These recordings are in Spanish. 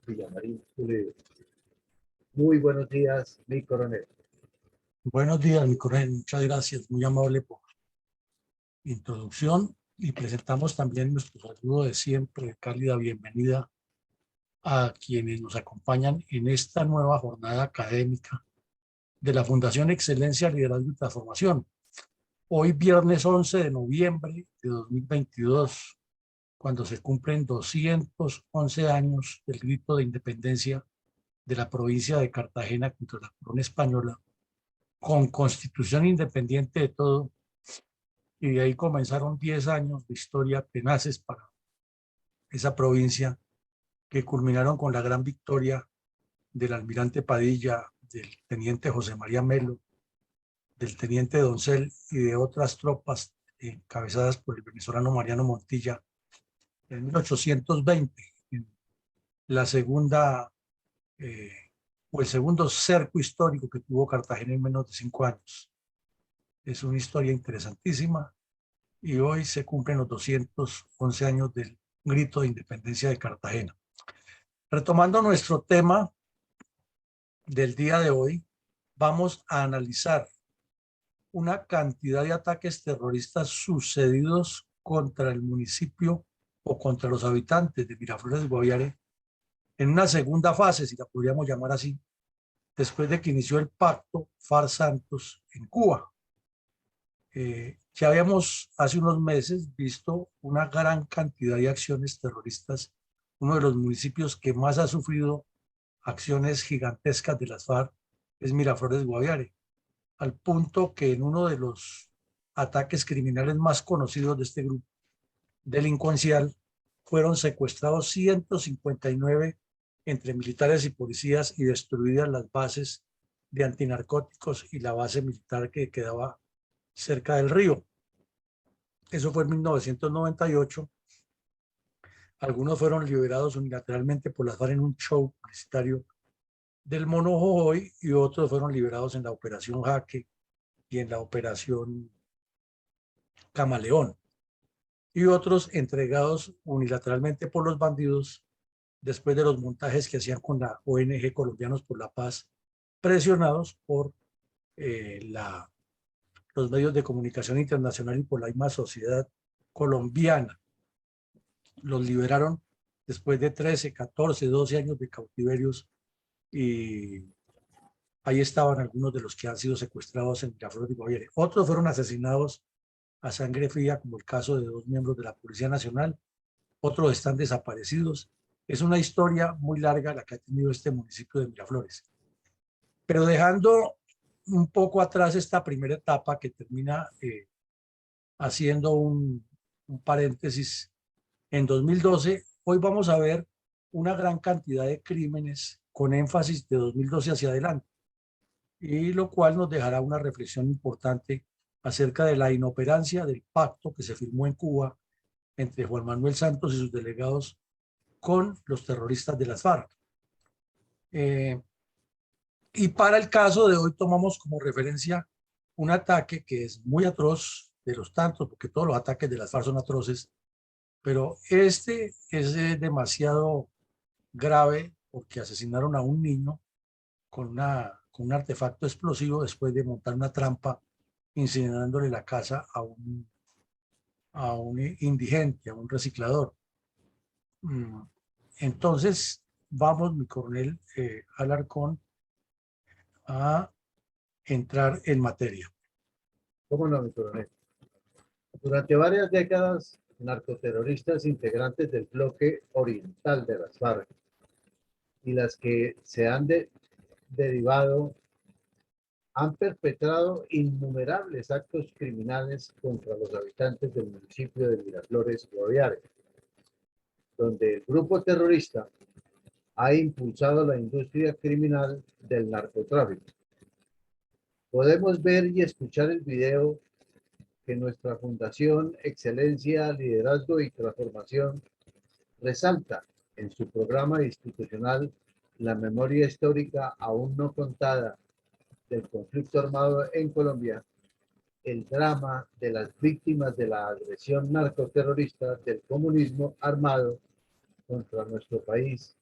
Villamarín Pulido. Muy buenos días, mi coronel. Buenos días, mi coronel. Muchas gracias. Muy amable por la introducción. Y presentamos también nuestro saludo de siempre, cálida bienvenida a quienes nos acompañan en esta nueva jornada académica de la Fundación Excelencia, Liderazgo y Transformación. Hoy, viernes 11 de noviembre de 2022, cuando se cumplen 211 años del grito de independencia de la provincia de Cartagena contra la corona española, con constitución independiente de todo, y de ahí comenzaron 10 años de historia tenaces para esa provincia, que culminaron con la gran victoria del almirante Padilla, del teniente José María Melo, del teniente Doncel y de otras tropas encabezadas por el venezolano Mariano Montilla en 1820, en la segunda o el segundo cerco histórico que tuvo Cartagena en menos de 5 años. Es una historia interesantísima y hoy se cumplen los 211 años del grito de independencia de Cartagena. Retomando nuestro tema del día de hoy, vamos a analizar una cantidad de ataques terroristas sucedidos contra el municipio o contra los habitantes de Miraflores, Guaviare, en una segunda fase, si la podríamos llamar así, después de que inició el pacto FARC-Santos en Cuba. Ya habíamos hace unos meses visto una gran cantidad de acciones terroristas. Uno de los municipios que más ha sufrido acciones gigantescas de las FARC es Miraflores, Guaviare, al punto que en uno de los ataques criminales más conocidos de este grupo delincuencial fueron secuestrados 159 entre militares y policías y destruidas las bases de antinarcóticos y la base militar que quedaba cerca del río. Eso fue en 1998. Algunos fueron liberados unilateralmente por las FARC en un show publicitario del Mono Jojoy y otros fueron liberados en la Operación Jaque y en la Operación Camaleón, y otros entregados unilateralmente por los bandidos después de los montajes que hacían con la ONG Colombianos por la Paz, presionados por los medios de comunicación internacional y por la misma sociedad colombiana. Los liberaron después de 13, 14, 12 años de cautiverios, y ahí estaban algunos de los que han sido secuestrados en Miraflores de Guaviare. Otros fueron asesinados a sangre fría, como el caso de 2 miembros de la Policía Nacional. Otros están desaparecidos. Es una historia muy larga la que ha tenido este municipio de Miraflores. Pero dejando un poco atrás esta primera etapa que termina haciendo un paréntesis, en 2012, hoy vamos a ver una gran cantidad de crímenes con énfasis de 2012 hacia adelante, y lo cual nos dejará una reflexión importante acerca de la inoperancia del pacto que se firmó en Cuba entre Juan Manuel Santos y sus delegados con los terroristas de las FARC. Y para el caso de hoy tomamos como referencia un ataque que es muy atroz, de los tantos, porque todos los ataques de las FARC son atroces, pero este es demasiado grave porque asesinaron a un niño con un artefacto explosivo después de montar una trampa incinerándole la casa a un indigente, a un reciclador. Entonces, vamos, mi coronel Alarcón, a entrar en materia. ¿Cómo no, mi coronel? Durante varias décadas, narcoterroristas integrantes del bloque oriental de las FARC y las que se han derivado han perpetrado innumerables actos criminales contra los habitantes del municipio de Miraflores, Guaviare, donde el grupo terrorista ha impulsado la industria criminal del narcotráfico. Podemos ver y escuchar el video que nuestra Fundación Excelencia, Liderazgo y Transformación resalta en su programa institucional La memoria histórica aún no contada del conflicto armado en Colombia, el drama de las víctimas de la agresión narcoterrorista del comunismo armado contra nuestro país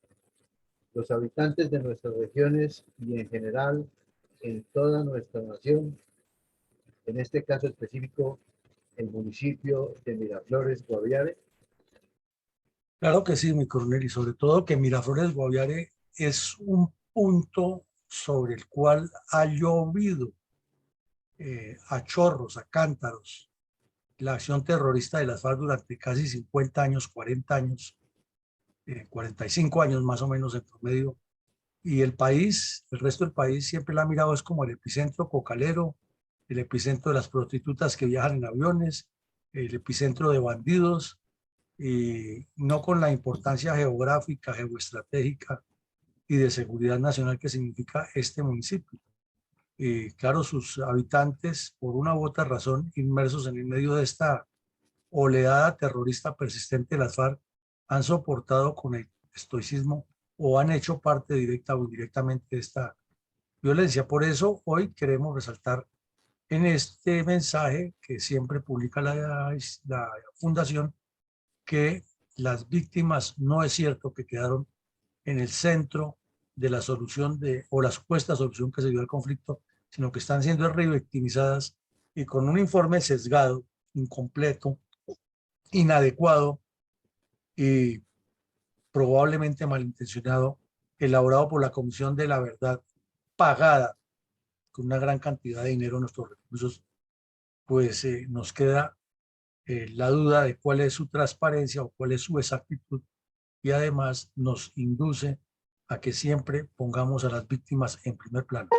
Los habitantes de nuestras regiones y en general en toda nuestra nación, en este caso específico, el municipio de Miraflores, Guaviare. Claro que sí, mi coronel, y sobre todo que Miraflores Guaviare es un punto sobre el cual ha llovido a chorros, a cántaros, la acción terrorista de las FARC durante casi 50 años, 40 años, 45 años más o menos en promedio. Y el país, el resto del país siempre la ha mirado es como el epicentro cocalero, el epicentro de las prostitutas que viajan en aviones, el epicentro de bandidos, y no con la importancia geográfica, geoestratégica y de seguridad nacional que significa este municipio. Claro, sus habitantes, por una u otra razón, inmersos en el medio de esta oleada terrorista persistente de las FARC, han soportado con el estoicismo o han hecho parte directa o indirectamente de esta violencia. Por eso hoy queremos resaltar en este mensaje que siempre publica la Fundación que las víctimas no es cierto que quedaron en el centro de la solución o la supuesta solución que se dio al conflicto, sino que están siendo revictimizadas y con un informe sesgado, incompleto, inadecuado y probablemente malintencionado, elaborado por la Comisión de la Verdad, pagada con una gran cantidad de dinero, nuestros recursos, pues nos queda la duda de cuál es su transparencia o cuál es su exactitud, y además nos induce a que siempre pongamos a las víctimas en primer plano.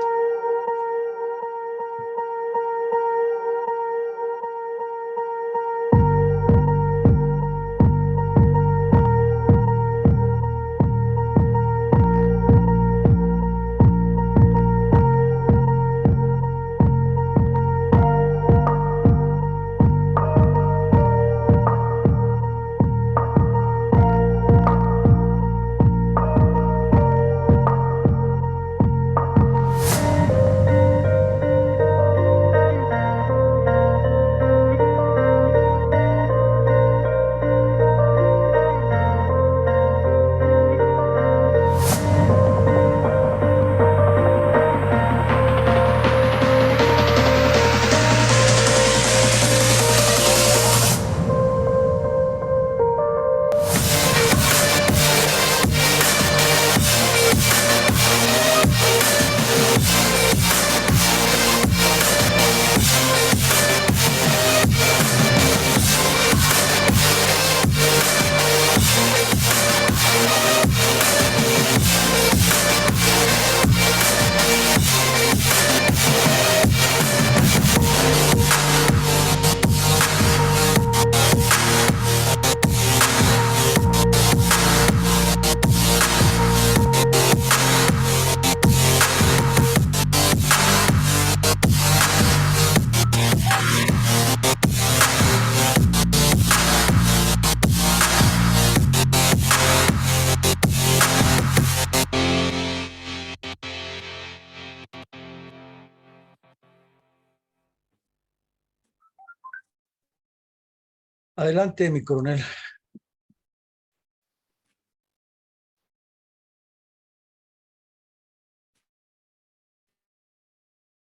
Adelante, mi coronel.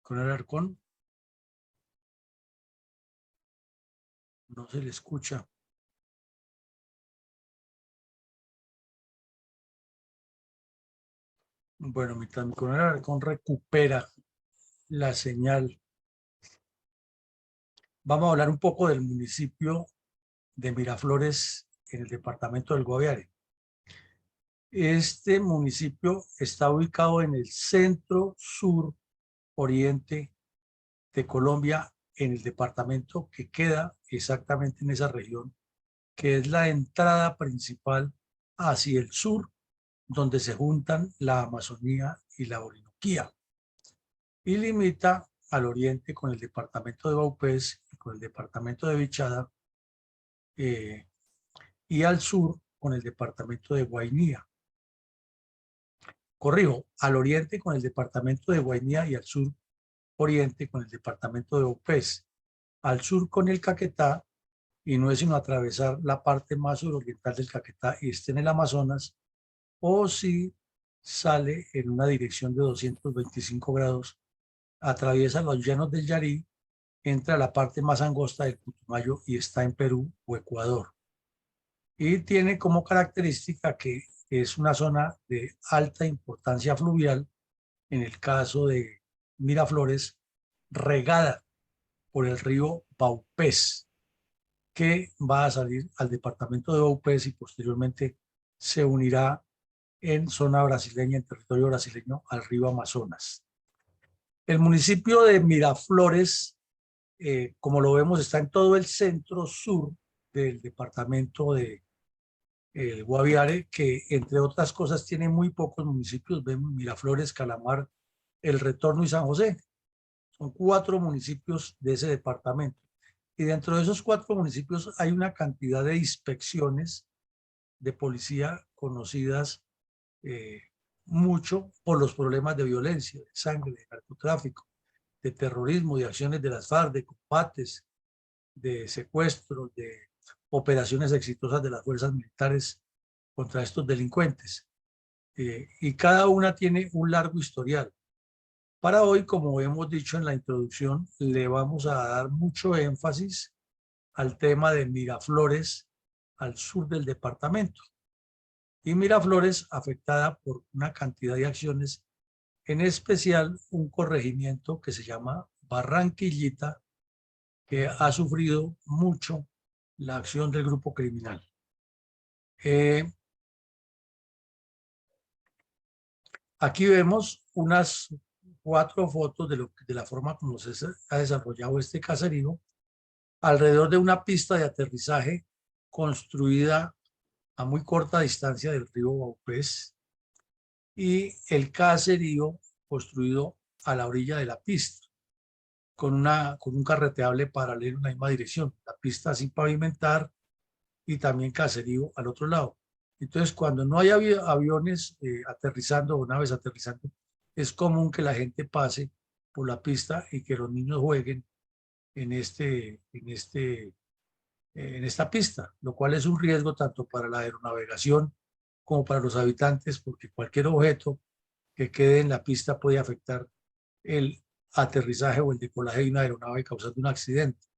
Coronel Arcón. No se le escucha. Bueno, mientras mi coronel Arcón recupera la señal, vamos a hablar un poco del municipio de Miraflores en el departamento del Guaviare. Este municipio está ubicado en el centro sur oriente de Colombia, en el departamento que queda exactamente en esa región, que es la entrada principal hacia el sur, donde se juntan la Amazonía y la Orinoquía, y limita al oriente con el departamento de Vaupés y con el departamento de Vichada, y al sur con el departamento de Guainía. Corrijo, al oriente con el departamento de Guainía y al sur oriente con el departamento de Vaupés, al sur con el Caquetá, y no es sino atravesar la parte más suroriental del Caquetá y esté en el Amazonas, o si sale en una dirección de 225 grados, atraviesa los llanos del Yarí, entra a la parte más angosta del Putumayo y está en Perú o Ecuador. Y tiene como característica que es una zona de alta importancia fluvial, en el caso de Miraflores, regada por el río Baupés, que va a salir al departamento de Baupés y posteriormente se unirá en zona brasileña, en territorio brasileño, al río Amazonas. El municipio de Miraflores, como lo vemos, está en todo el centro sur del departamento de el Guaviare, que entre otras cosas tiene muy pocos municipios. Vemos Miraflores, Calamar, El Retorno y San José. Son 4 municipios de ese departamento. Y dentro de esos 4 municipios hay una cantidad de inspecciones de policía conocidas mucho por los problemas de violencia, de sangre, de narcotráfico, de terrorismo, de acciones de las FARC, de combates, de secuestros, de operaciones exitosas de las fuerzas militares contra estos delincuentes. Y cada una tiene un largo historial. Para hoy, como hemos dicho en la introducción, le vamos a dar mucho énfasis al tema de Miraflores, al sur del departamento. Y Miraflores afectada por una cantidad de acciones, en especial un corregimiento que se llama Barranquillita, que ha sufrido mucho la acción del grupo criminal. Aquí vemos unas 4 fotos de la forma como se ha desarrollado este caserío alrededor de una pista de aterrizaje construida a muy corta distancia del río Baupés y el caserío construido a la orilla de la pista con un carreteable paralelo en la misma dirección, la pista sin pavimentar y también caserío al otro lado. Entonces, cuando no hay aviones aterrizando o naves aterrizando, es común que la gente pase por la pista y que los niños jueguen en esta pista, lo cual es un riesgo tanto para la aeronavegación como para los habitantes, porque cualquier objeto que quede en la pista puede afectar el aterrizaje o el decolaje de una aeronave causando un accidente,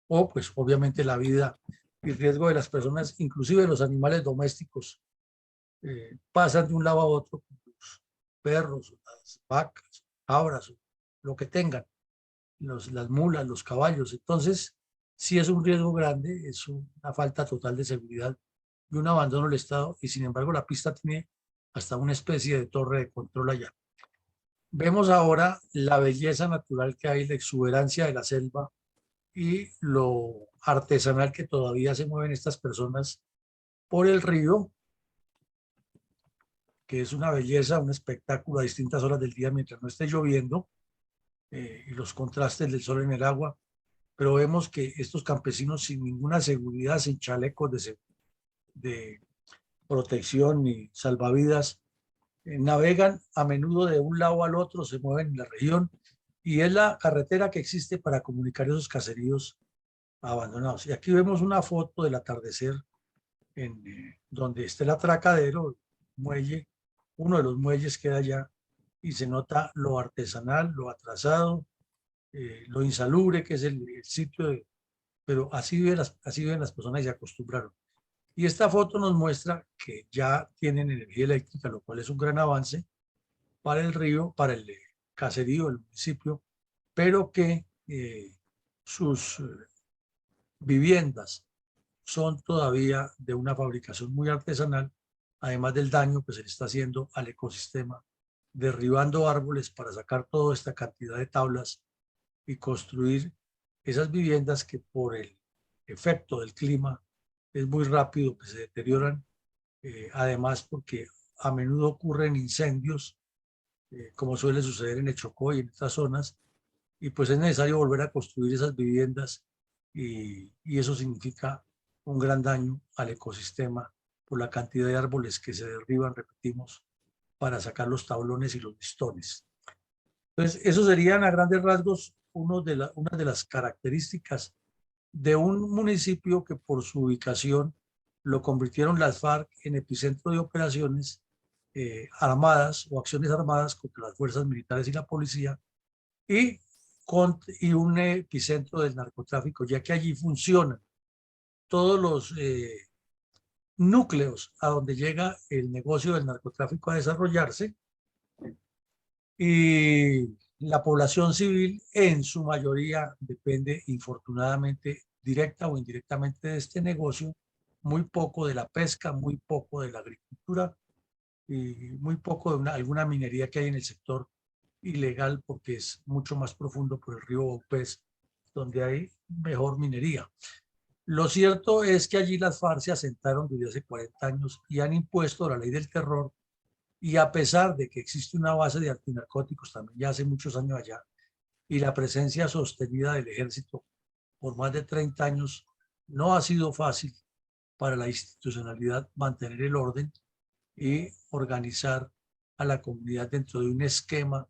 o pues obviamente la vida y riesgo de las personas, inclusive de los animales domésticos, pasan de un lado a otro, los perros, las vacas, cabras, lo que tengan, las mulas, los caballos. Entonces, sí es un riesgo grande, es una falta total de seguridad y un abandono del Estado, y sin embargo la pista tiene hasta una especie de torre de control allá. Vemos ahora la belleza natural que hay, la exuberancia de la selva y lo artesanal que todavía se mueven estas personas por el río, que es una belleza, un espectáculo a distintas horas del día mientras no esté lloviendo, y los contrastes del sol en el agua. Pero vemos que estos campesinos sin ninguna seguridad, sin chalecos de protección ni salvavidas, navegan a menudo de un lado al otro, se mueven en la región y es la carretera que existe para comunicar esos caseríos abandonados. Y aquí vemos una foto del atardecer donde está el atracadero, el muelle, uno de los muelles queda allá y se nota lo artesanal, lo atrasado, lo insalubre que es el sitio, pero así viven las personas y se acostumbraron. Y esta foto nos muestra que ya tienen energía eléctrica, lo cual es un gran avance para el río, para el caserío, el municipio, pero que sus viviendas son todavía de una fabricación muy artesanal, además del daño que se le está haciendo al ecosistema, derribando árboles para sacar toda esta cantidad de tablas y construir esas viviendas que por el efecto del clima es muy rápido que se deterioran, además porque a menudo ocurren incendios, como suele suceder en el Chocó y en otras zonas, y pues es necesario volver a construir esas viviendas y eso significa un gran daño al ecosistema por la cantidad de árboles que se derriban, repetimos, para sacar los tablones y los listones. Entonces, eso serían a grandes rasgos una de las características de un municipio que por su ubicación lo convirtieron las FARC en epicentro de operaciones armadas o acciones armadas contra las fuerzas militares y la policía, y, y un epicentro del narcotráfico, ya que allí funcionan todos los núcleos a donde llega el negocio del narcotráfico a desarrollarse, y la población civil en su mayoría depende, infortunadamente, directa o indirectamente de este negocio, muy poco de la pesca, muy poco de la agricultura y muy poco de alguna minería que hay en el sector ilegal, porque es mucho más profundo por el río Baupés, donde hay mejor minería. Lo cierto es que allí las FARC se asentaron desde hace 40 años y han impuesto la ley del terror, y a pesar de que existe una base de antinarcóticos también ya hace muchos años allá, y la presencia sostenida del ejército por más de 30 años, no ha sido fácil para la institucionalidad mantener el orden y organizar a la comunidad dentro de un esquema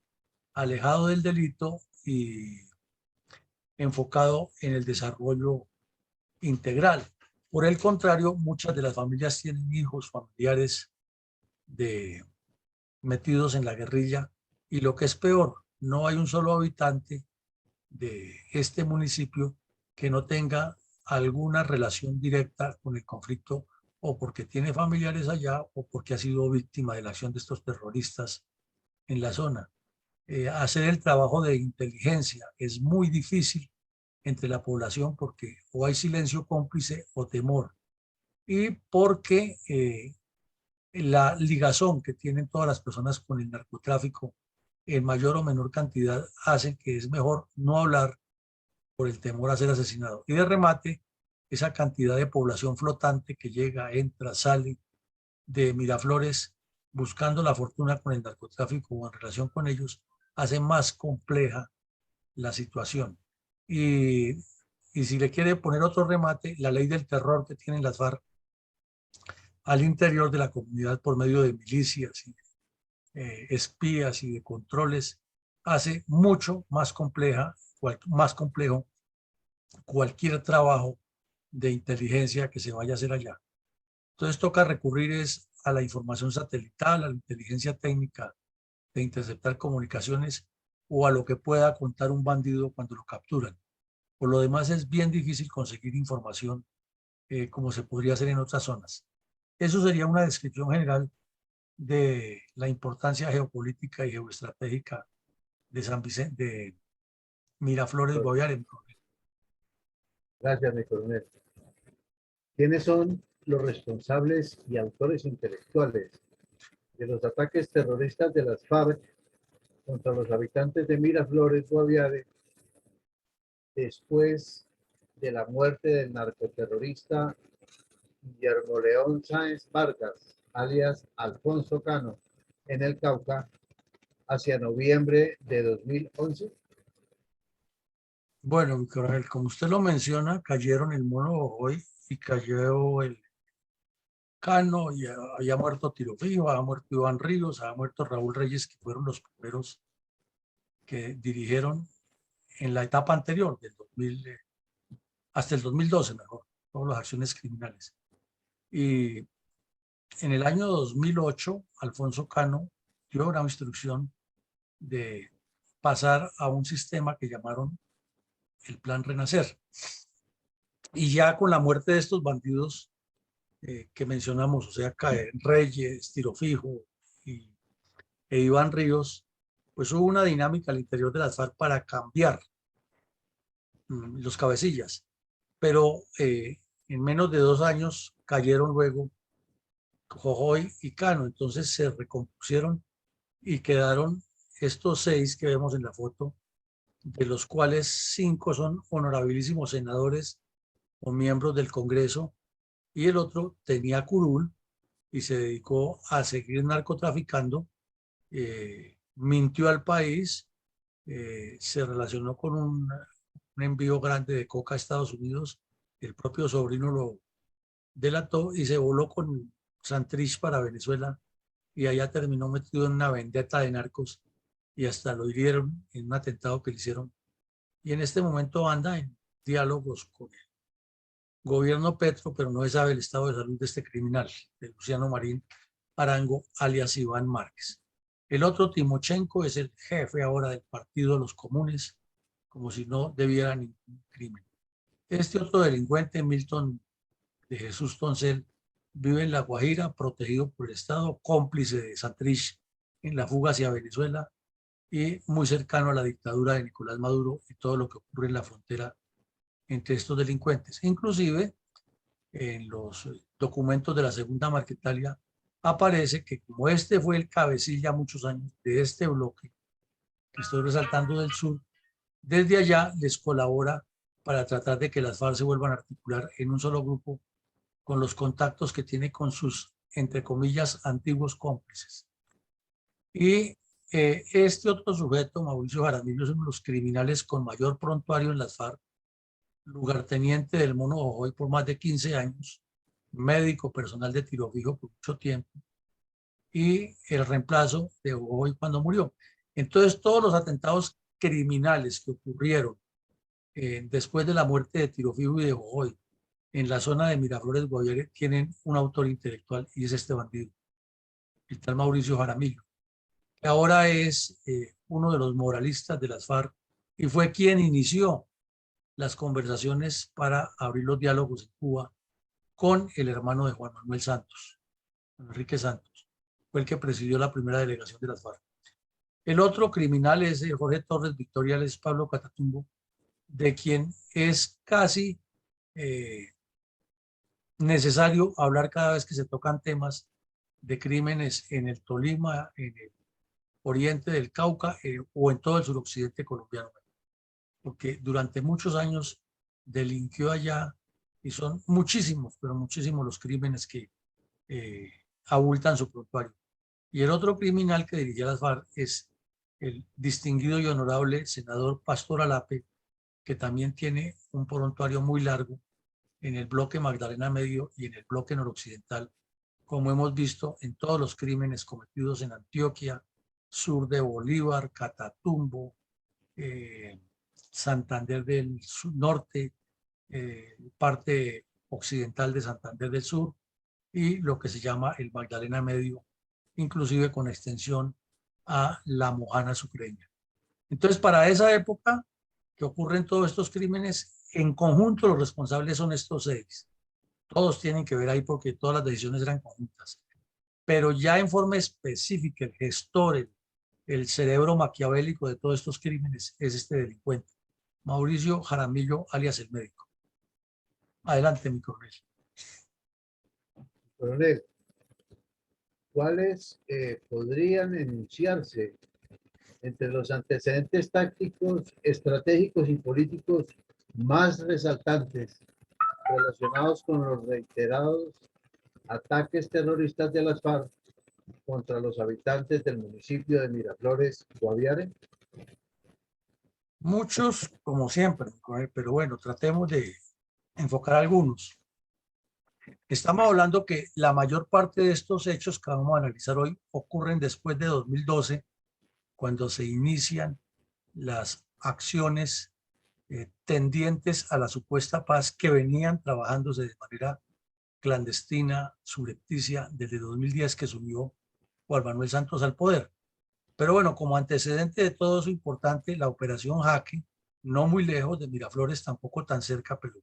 alejado del delito y enfocado en el desarrollo integral. Por el contrario, muchas de las familias tienen hijos, familiares metidos en la guerrilla, y lo que es peor, no hay un solo habitante de este municipio que no tenga alguna relación directa con el conflicto, o porque tiene familiares allá o porque ha sido víctima de la acción de estos terroristas en la zona. Hacer el trabajo de inteligencia es muy difícil entre la población, porque o hay silencio cómplice o temor, y porque la ligazón que tienen todas las personas con el narcotráfico en mayor o menor cantidad hace que es mejor no hablar por el temor a ser asesinado. Y de remate, esa cantidad de población flotante que llega, entra, sale de Miraflores buscando la fortuna con el narcotráfico o en relación con ellos, hace más compleja la situación. Y, y si le quiere poner otro remate, la ley del terror que tienen las FARC al interior de la comunidad por medio de milicias y espías y de controles hace mucho más más complejo cualquier trabajo de inteligencia que se vaya a hacer allá. Entonces toca recurrir a la información satelital, a la inteligencia técnica de interceptar comunicaciones, o a lo que pueda contar un bandido cuando lo capturan. Por lo demás es bien difícil conseguir información como se podría hacer en otras zonas. Eso sería una descripción general de la importancia geopolítica y geoestratégica de San Vicente, de Miraflores, Guaviare. Gracias, mi coronel. ¿Quiénes son los responsables y autores intelectuales de los ataques terroristas de las FARC contra los habitantes de Miraflores, Guaviare, después de la muerte del narcoterrorista Guillermo León Sáenz Vargas, alias Alfonso Cano, en el Cauca, hacia noviembre de 2011? Bueno, mi coronel, como usted lo menciona, cayeron el Mono Ojoy y cayó el Cano, y había muerto Tiro Fijo, había muerto Iván Ríos, había muerto Raúl Reyes, que fueron los primeros que dirigieron en la etapa anterior, del 2000, hasta el 2012, mejor, todas las acciones criminales. Y en el año 2008, Alfonso Cano dio una instrucción de pasar a un sistema que llamaron el Plan Renacer. Y ya con la muerte de estos bandidos que mencionamos, o sea, Reyes, Tiro Fijo e Iván Ríos, pues hubo una dinámica al interior de las FARC para cambiar los cabecillas. Pero en menos de 2 años cayeron luego Jojoy y Cano. Entonces se recompusieron y quedaron estos 6 que vemos en la foto, de los cuales 5 son honorabilísimos senadores o miembros del Congreso, y el otro tenía curul y se dedicó a seguir narcotraficando, mintió al país, se relacionó con un envío grande de coca a Estados Unidos, el propio sobrino lo delató y se voló con Santrich para Venezuela, y allá terminó metido en una vendetta de narcos y hasta lo hirieron en un atentado que le hicieron. Y en este momento anda en diálogos con el gobierno Petro, pero no se sabe el estado de salud de este criminal, de Luciano Marín, Arango, alias Iván Márquez. El otro, Timochenko, es el jefe ahora del Partido de los Comunes, como si no debiera ningún crimen. Este otro delincuente, Milton de Jesús Toncel, vive en La Guajira, protegido por el Estado, cómplice de Santrich en la fuga hacia Venezuela y muy cercano a la dictadura de Nicolás Maduro y todo lo que ocurre en la frontera entre estos delincuentes. Inclusive, en los documentos de la Segunda Marquetalia aparece que como este fue el cabecilla muchos años de este bloque que estoy resaltando del sur, desde allá les colabora para tratar de que las FARC se vuelvan a articular en un solo grupo con los contactos que tiene con sus, entre comillas, antiguos cómplices. Y este otro sujeto, Mauricio Jaramillo, es uno de los criminales con mayor prontuario en las FARC, lugarteniente del Mono Jojoy por más de 15 años, médico personal de tiro fijo por mucho tiempo, y el reemplazo de Jojoy cuando murió. Entonces, todos los atentados criminales que ocurrieron después de la muerte de Tiro Fijo y de Jojoy en la zona de Miraflores, Guaviare, tienen un autor intelectual y es este bandido, el tal Mauricio Jaramillo, que ahora es uno de los moralistas de las FARC y fue quien inició las conversaciones para abrir los diálogos en Cuba con el hermano de Juan Manuel Santos, Enrique Santos, fue el que presidió la primera delegación de las FARC. El otro criminal es Jorge Torres Victoria, es Pablo Catatumbo, de quien es casi necesario hablar cada vez que se tocan temas de crímenes en el Tolima, en el oriente del Cauca o en todo el suroccidente colombiano, porque durante muchos años delinquió allá y son muchísimos, pero muchísimos los crímenes que abultan su prontuario. Y el otro criminal que dirigía las FARC es el distinguido y honorable senador Pastor Alape, que también tiene un prontuario muy largo en el bloque Magdalena Medio y en el bloque noroccidental, como hemos visto en todos los crímenes cometidos en Antioquia, sur de Bolívar, Catatumbo, Santander del norte, parte occidental de Santander del Sur y lo que se llama el Magdalena Medio, inclusive con extensión a la Mojana Sucreña. Entonces, para esa época que ocurren todos estos crímenes, en conjunto los responsables son estos 6. Todos tienen que ver ahí porque todas las decisiones eran conjuntas. Pero ya en forma específica, el gestor, el cerebro maquiavélico de todos estos crímenes es este delincuente, Mauricio Jaramillo, alias el médico. Adelante, mi coronel. Coronel, ¿cuáles podrían enunciarse entre los antecedentes tácticos, estratégicos y políticos más resaltantes relacionados con los reiterados ataques terroristas de las FARC contra los habitantes del municipio de Miraflores, Guaviare? Muchos, como siempre, pero bueno, tratemos de enfocar algunos. Estamos hablando que la mayor parte de estos hechos que vamos a analizar hoy ocurren después de 2012, cuando se inician las acciones tendientes a la supuesta paz que venían trabajándose de manera clandestina, subrepticia, desde 2010 que subió Juan Manuel Santos al poder. Pero bueno, como antecedente de todo eso importante, la operación Jaque, no muy lejos de Miraflores, tampoco tan cerca, pero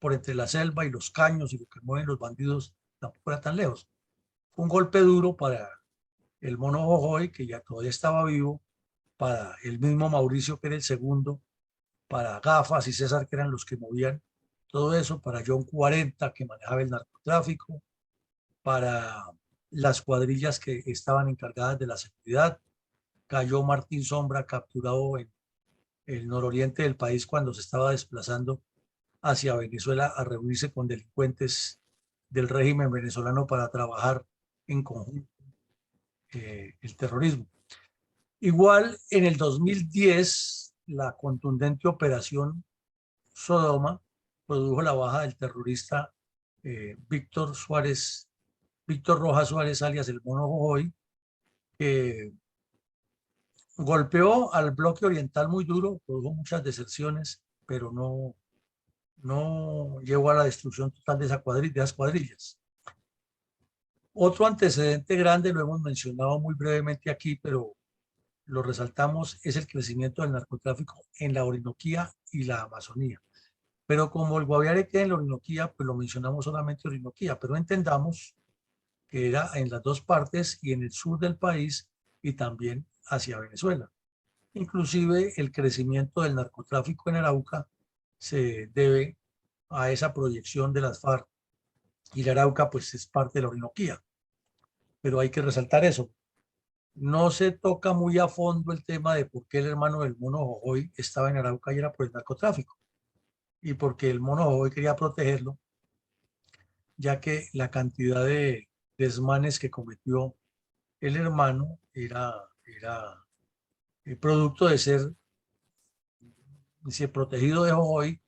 por entre la selva y los caños y lo que mueven los bandidos, tampoco era tan lejos. Fue un golpe duro para el Mono Jojoy, que ya todavía estaba vivo, para el mismo Mauricio, que era el segundo, para Gafas y César, que eran los que movían todo eso, para John 40, que manejaba el narcotráfico, para las cuadrillas que estaban encargadas de la seguridad. Cayó Martín Sombra, capturado en el nororiente del país cuando se estaba desplazando hacia Venezuela a reunirse con delincuentes del régimen venezolano para trabajar en conjunto el terrorismo. Igual en el 2010, la contundente operación Sodoma produjo la baja del terrorista Víctor Rojas Suárez, alias el Mono Jojoy, que golpeó al bloque oriental muy duro, produjo muchas deserciones, pero no llegó a la destrucción total de esas cuadrillas. Otro antecedente grande, lo hemos mencionado muy brevemente aquí, pero lo resaltamos, es el crecimiento del narcotráfico en la Orinoquía y la Amazonía. Pero como el Guaviare queda en la Orinoquía, pues lo mencionamos solamente Orinoquía, pero entendamos que era en las dos partes y en el sur del país y también hacia Venezuela. Inclusive el crecimiento del narcotráfico en Arauca se debe a esa proyección de las FARC y la Arauca pues es parte de la Orinoquía, pero hay que resaltar eso. No se toca muy a fondo el tema de por qué el hermano del Mono Jojoy estaba en Arauca y era por el narcotráfico y porque el Mono Jojoy quería protegerlo, ya que la cantidad de desmanes que cometió el hermano era producto de ser dice, protegido de Jojoy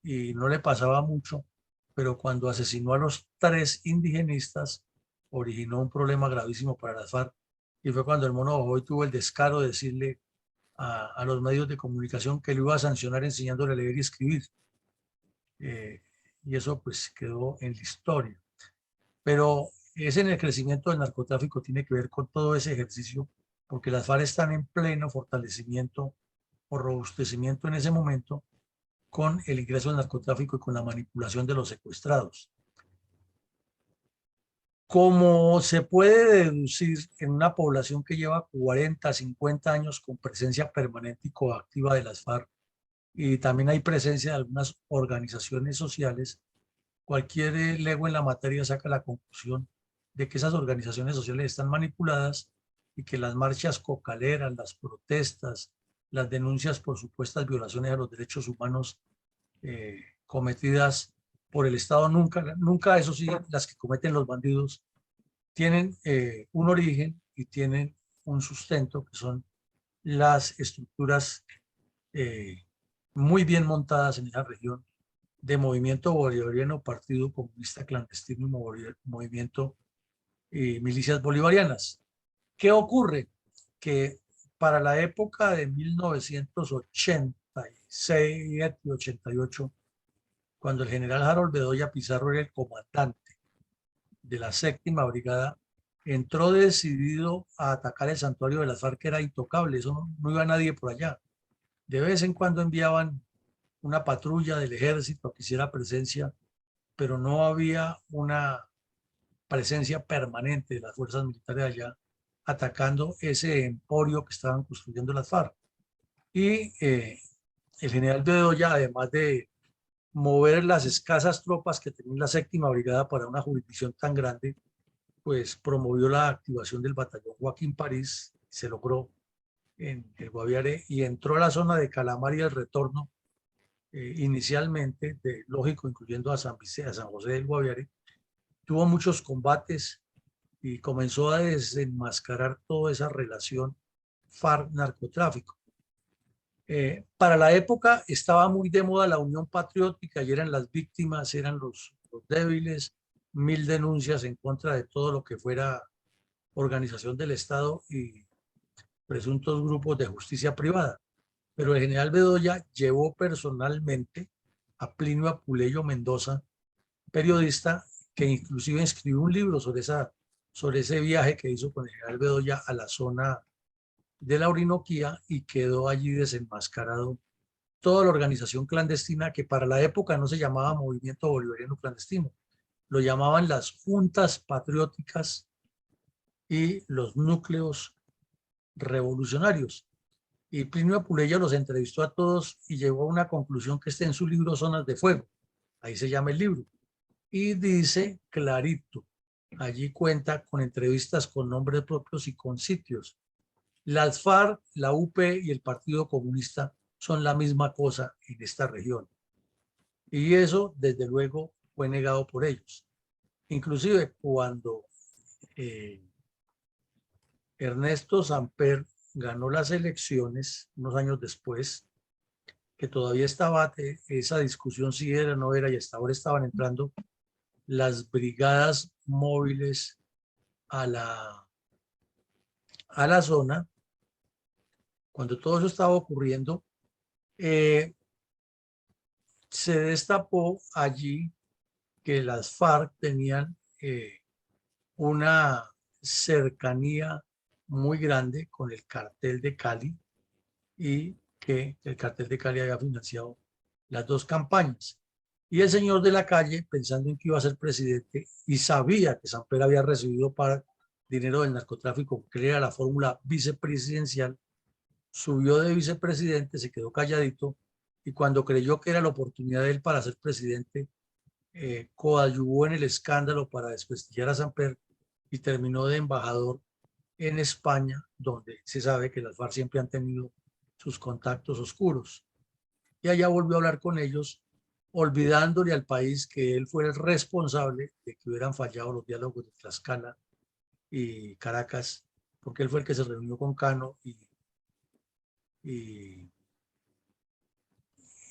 y no le pasaba mucho, pero cuando asesinó a los tres indigenistas, originó un problema gravísimo para las FARC y fue cuando el Mono Jojoy tuvo el descaro de decirle a los medios de comunicación que lo iba a sancionar enseñándole a leer y escribir. Eh, y eso pues quedó en la historia. Pero ese en el crecimiento del narcotráfico tiene que ver con todo ese ejercicio, porque las FARC están en pleno fortalecimiento o robustecimiento en ese momento con el ingreso del narcotráfico y con la manipulación de los secuestrados. Como se puede deducir en una población que lleva 40, 50 años con presencia permanente y coactiva de las FARC, y también hay presencia de algunas organizaciones sociales, cualquier lego en la materia saca la conclusión de que esas organizaciones sociales están manipuladas y que las marchas cocaleras, las protestas, las denuncias por supuestas violaciones a los derechos humanos cometidas por el Estado, nunca, eso sí, las que cometen los bandidos, tienen un origen y tienen un sustento, que son las estructuras eh, muy bien montadas en esa región de movimiento bolivariano, partido comunista clandestino y movimiento milicias bolivarianas. ¿Qué ocurre? Que para la época de 1986 y 88, cuando el general Harold Bedoya Pizarro era el comandante de la séptima brigada, entró decidido a atacar el santuario de las FARC, que era intocable, eso no iba nadie por allá. De vez en cuando enviaban una patrulla del ejército que hiciera presencia, pero no había una presencia permanente de las fuerzas militares allá atacando ese emporio que estaban construyendo las FARC. Y el general Bedoya, además de mover las escasas tropas que tenía la séptima brigada para una jurisdicción tan grande, pues promovió la activación del batallón Joaquín París, se logró en el Guaviare y entró a la zona de Calamar y el retorno, inicialmente, lógico, incluyendo a San José del Guaviare, tuvo muchos combates y comenzó a desenmascarar toda esa relación FARC-narcotráfico. Para la época estaba muy de moda la unión patriótica y eran las víctimas, eran los débiles, mil denuncias en contra de todo lo que fuera organización del Estado y presuntos grupos de justicia privada. Pero el general Bedoya llevó personalmente a Plinio Apuleyo Mendoza, periodista, que inclusive escribió un libro sobre ese viaje que hizo con el general Bedoya a la zona de la Orinoquía y quedó allí desenmascarado toda la organización clandestina que para la época no se llamaba Movimiento Bolivariano Clandestino, lo llamaban las juntas patrióticas y los núcleos revolucionarios. Y Plinio Apuleyo los entrevistó a todos y llegó a una conclusión que está en su libro Zonas de Fuego, ahí se llama el libro, y dice clarito, allí cuenta con entrevistas con nombres propios y con sitios. Las FARC, la UP y el Partido Comunista son la misma cosa en esta región. Y eso, desde luego, fue negado por ellos. Inclusive cuando eh, Ernesto Samper ganó las elecciones unos años después, que todavía estaba esa discusión si era o no era, y hasta ahora estaban entrando las brigadas móviles a la zona, cuando todo eso estaba ocurriendo, se destapó allí que las FARC tenían una cercanía muy grande con el cartel de Cali y que el cartel de Cali había financiado las dos campañas. Y el señor de la calle, pensando en que iba a ser presidente y sabía que Samper había recibido para dinero del narcotráfico, que era la fórmula vicepresidencial, subió de vicepresidente, se quedó calladito y cuando creyó que era la oportunidad de él para ser presidente, coadyuvó en el escándalo para desprestigiar a Samper y terminó de embajador en España, donde se sabe que las FARC siempre han tenido sus contactos oscuros. Y allá volvió a hablar con ellos, olvidándole al país que él fue el responsable de que hubieran fallado los diálogos de Tlaxcala y Caracas, porque él fue el que se reunió con Cano y,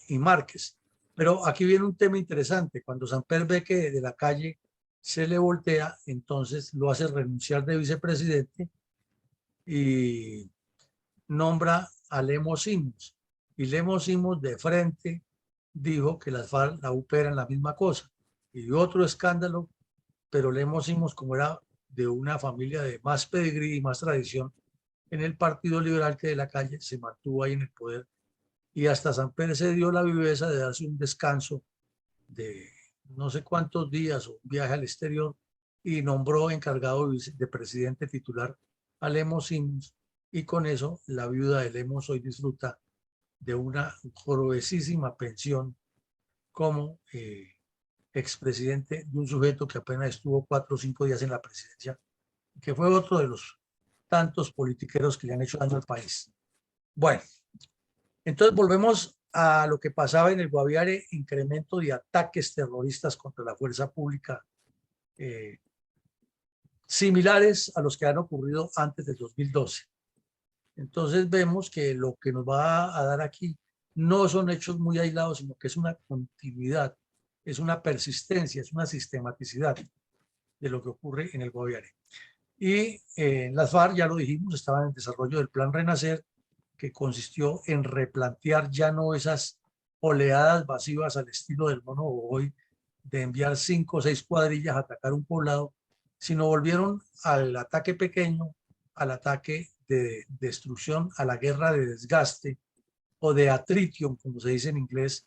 y Márquez. Pero aquí viene un tema interesante. Cuando Samper ve que de la calle se le voltea, entonces lo hace renunciar de vicepresidente y nombra a Lemos Simos. Y Lemos Simos de frente dijo que las FARC, la UP eran la misma cosa. Y otro escándalo, pero Lemos Simos, como era de una familia de más pedigrí y más tradición en el Partido Liberal que de la calle, se mantuvo ahí en el poder. Y hasta Samper se dio la viveza de darse un descanso de no sé cuántos días o un viaje al exterior y nombró encargado de presidente titular a Lemos Simos y con eso la viuda de Lemos hoy disfruta de una gruesísima pensión como expresidente de un sujeto que apenas estuvo 4 o 5 días en la presidencia, que fue otro de los tantos politiqueros que le han hecho daño al país. Bueno, entonces volvemos a lo que pasaba en el Guaviare, incremento de ataques terroristas contra la fuerza pública, similares a los que han ocurrido antes del 2012. Entonces vemos que lo que nos va a dar aquí no son hechos muy aislados, sino que es una continuidad, es una persistencia, es una sistematicidad de lo que ocurre en el Guaviare. Y las FARC, ya lo dijimos, estaban en desarrollo del Plan Renacer, que consistió en replantear ya no esas oleadas masivas al estilo del mono hoy, de enviar 5 o 6 cuadrillas a atacar un poblado, sino volvieron al ataque pequeño, al ataque de destrucción, a la guerra de desgaste o de attrition, como se dice en inglés,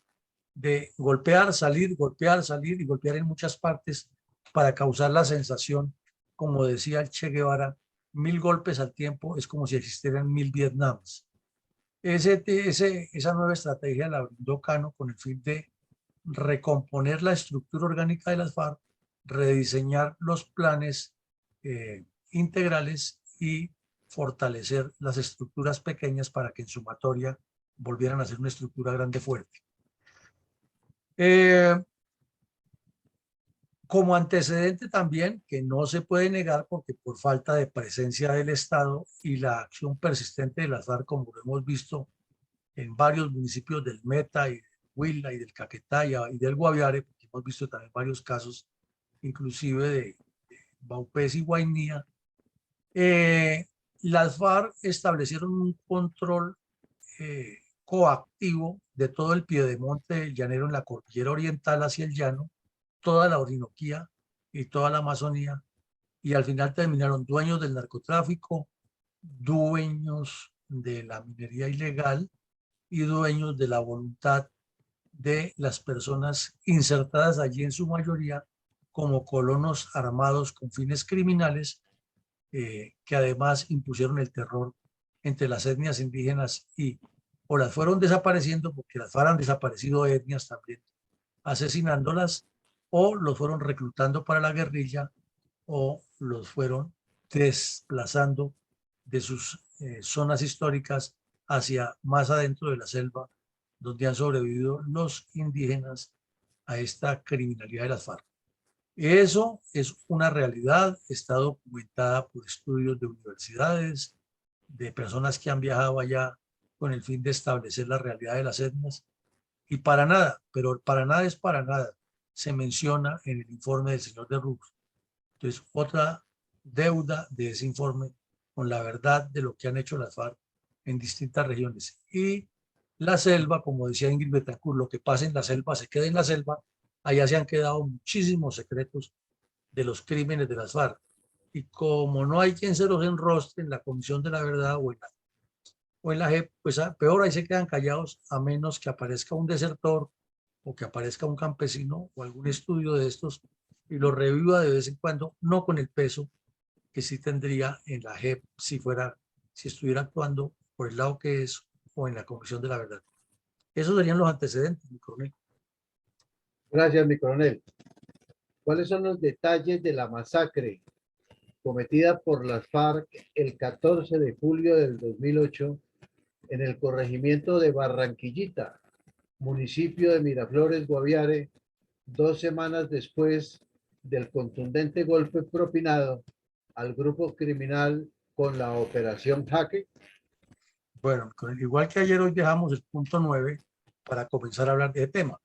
de golpear, salir y golpear en muchas partes para causar la sensación, como decía el Che Guevara, 1000 golpes al tiempo es como si existieran 1000 Vietnams. Esa nueva estrategia la brindó Cano con el fin de recomponer la estructura orgánica de las FARC, rediseñar los planes integrales y fortalecer las estructuras pequeñas para que en sumatoria volvieran a ser una estructura grande fuerte. Como antecedente también, que no se puede negar porque por falta de presencia del Estado y la acción persistente de las FARC, como lo hemos visto en varios municipios del Meta y del Huila y del Caquetá y del Guaviare, porque hemos visto también varios casos, inclusive de Baupés y Guainía, las FARC establecieron un control coactivo de todo el piedemonte del llanero en la cordillera oriental hacia el llano, toda la Orinoquía y toda la Amazonía, y al final terminaron dueños del narcotráfico, dueños de la minería ilegal y dueños de la voluntad de las personas insertadas allí en su mayoría como colonos armados con fines criminales, que además impusieron el terror entre las etnias indígenas y o las fueron desapareciendo porque las FARC han desaparecido etnias también, asesinándolas, o los fueron reclutando para la guerrilla o los fueron desplazando de sus zonas históricas hacia más adentro de la selva, donde han sobrevivido los indígenas a esta criminalidad de las FARC. Eso es una realidad, está documentada por estudios de universidades, de personas que han viajado allá con el fin de establecer la realidad de las etnias, y para nada, pero para nada es para nada, se menciona en el informe del señor de Rux. Entonces, otra deuda de ese informe con la verdad de lo que han hecho las FARC en distintas regiones. Y la selva, como decía Ingrid Betancourt, lo que pasa en la selva se queda en la selva. Allá se han quedado muchísimos secretos de los crímenes de las FARC. y como no hay quien se los enrostre en la Comisión de la Verdad o en la JEP, pues peor, ahí se quedan callados a menos que aparezca un desertor o que aparezca un campesino o algún estudio de estos y lo reviva de vez en cuando, no con el peso que sí tendría en la JEP si estuviera actuando por el lado que es o en la Comisión de la Verdad. Esos serían los antecedentes, mi coronel. Gracias, mi coronel. ¿Cuáles son los detalles de la masacre cometida por las FARC el 14 de julio del 2008 en el corregimiento de Barranquillita, municipio de Miraflores, Guaviare, 2 semanas después del contundente golpe propinado al grupo criminal con la Operación Jaque? Bueno, igual que ayer, hoy dejamos el punto 9 para comenzar a hablar de tema.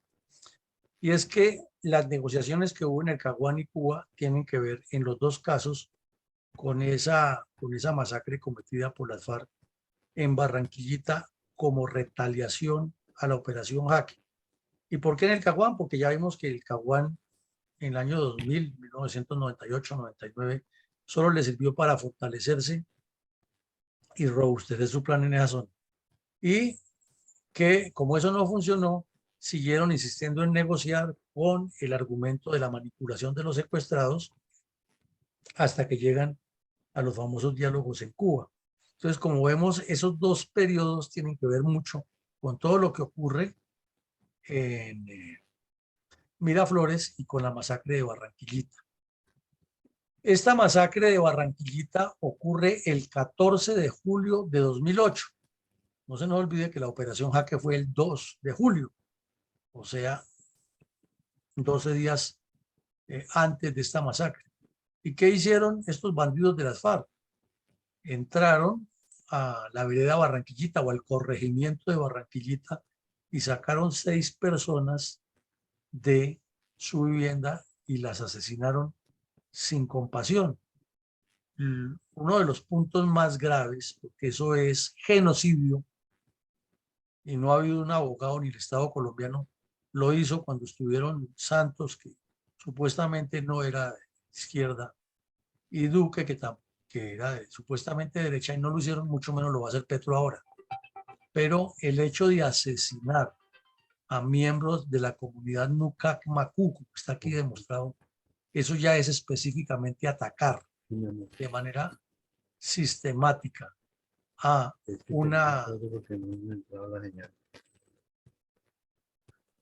Y es que las negociaciones que hubo en el Caguán y Cuba tienen que ver en los dos casos con esa masacre cometida por las FARC en Barranquillita como retaliación a la Operación Jaque. ¿Y por qué en el Caguán? Porque ya vimos que el Caguán en el año 2000, 1998, 99, solo le sirvió para fortalecerse y robustecer su plan en esa zona. Y que como eso no funcionó, siguieron insistiendo en negociar con el argumento de la manipulación de los secuestrados hasta que llegan a los famosos diálogos en Cuba. Entonces, como vemos, esos dos periodos tienen que ver mucho con todo lo que ocurre en Miraflores y con la masacre de Barranquillita. Esta masacre de Barranquillita ocurre el 14 de julio de 2008. No se nos olvide que la Operación Jaque fue el 2 de julio, o sea, 12 días antes de esta masacre. ¿Y qué hicieron estos bandidos de las FARC? Entraron a la vereda Barranquillita o al corregimiento de Barranquillita y sacaron 6 personas de su vivienda y las asesinaron sin compasión. Uno de los puntos más graves, porque eso es genocidio, y no ha habido un abogado ni el Estado colombiano lo hizo cuando estuvieron Santos, que supuestamente no era de izquierda, y Duque, que era supuestamente derecha, y no lo hicieron, mucho menos lo va a hacer Petro ahora. Pero el hecho de asesinar a miembros de la comunidad Nucac Macuco, que está aquí demostrado, eso ya es específicamente atacar de manera sistemática a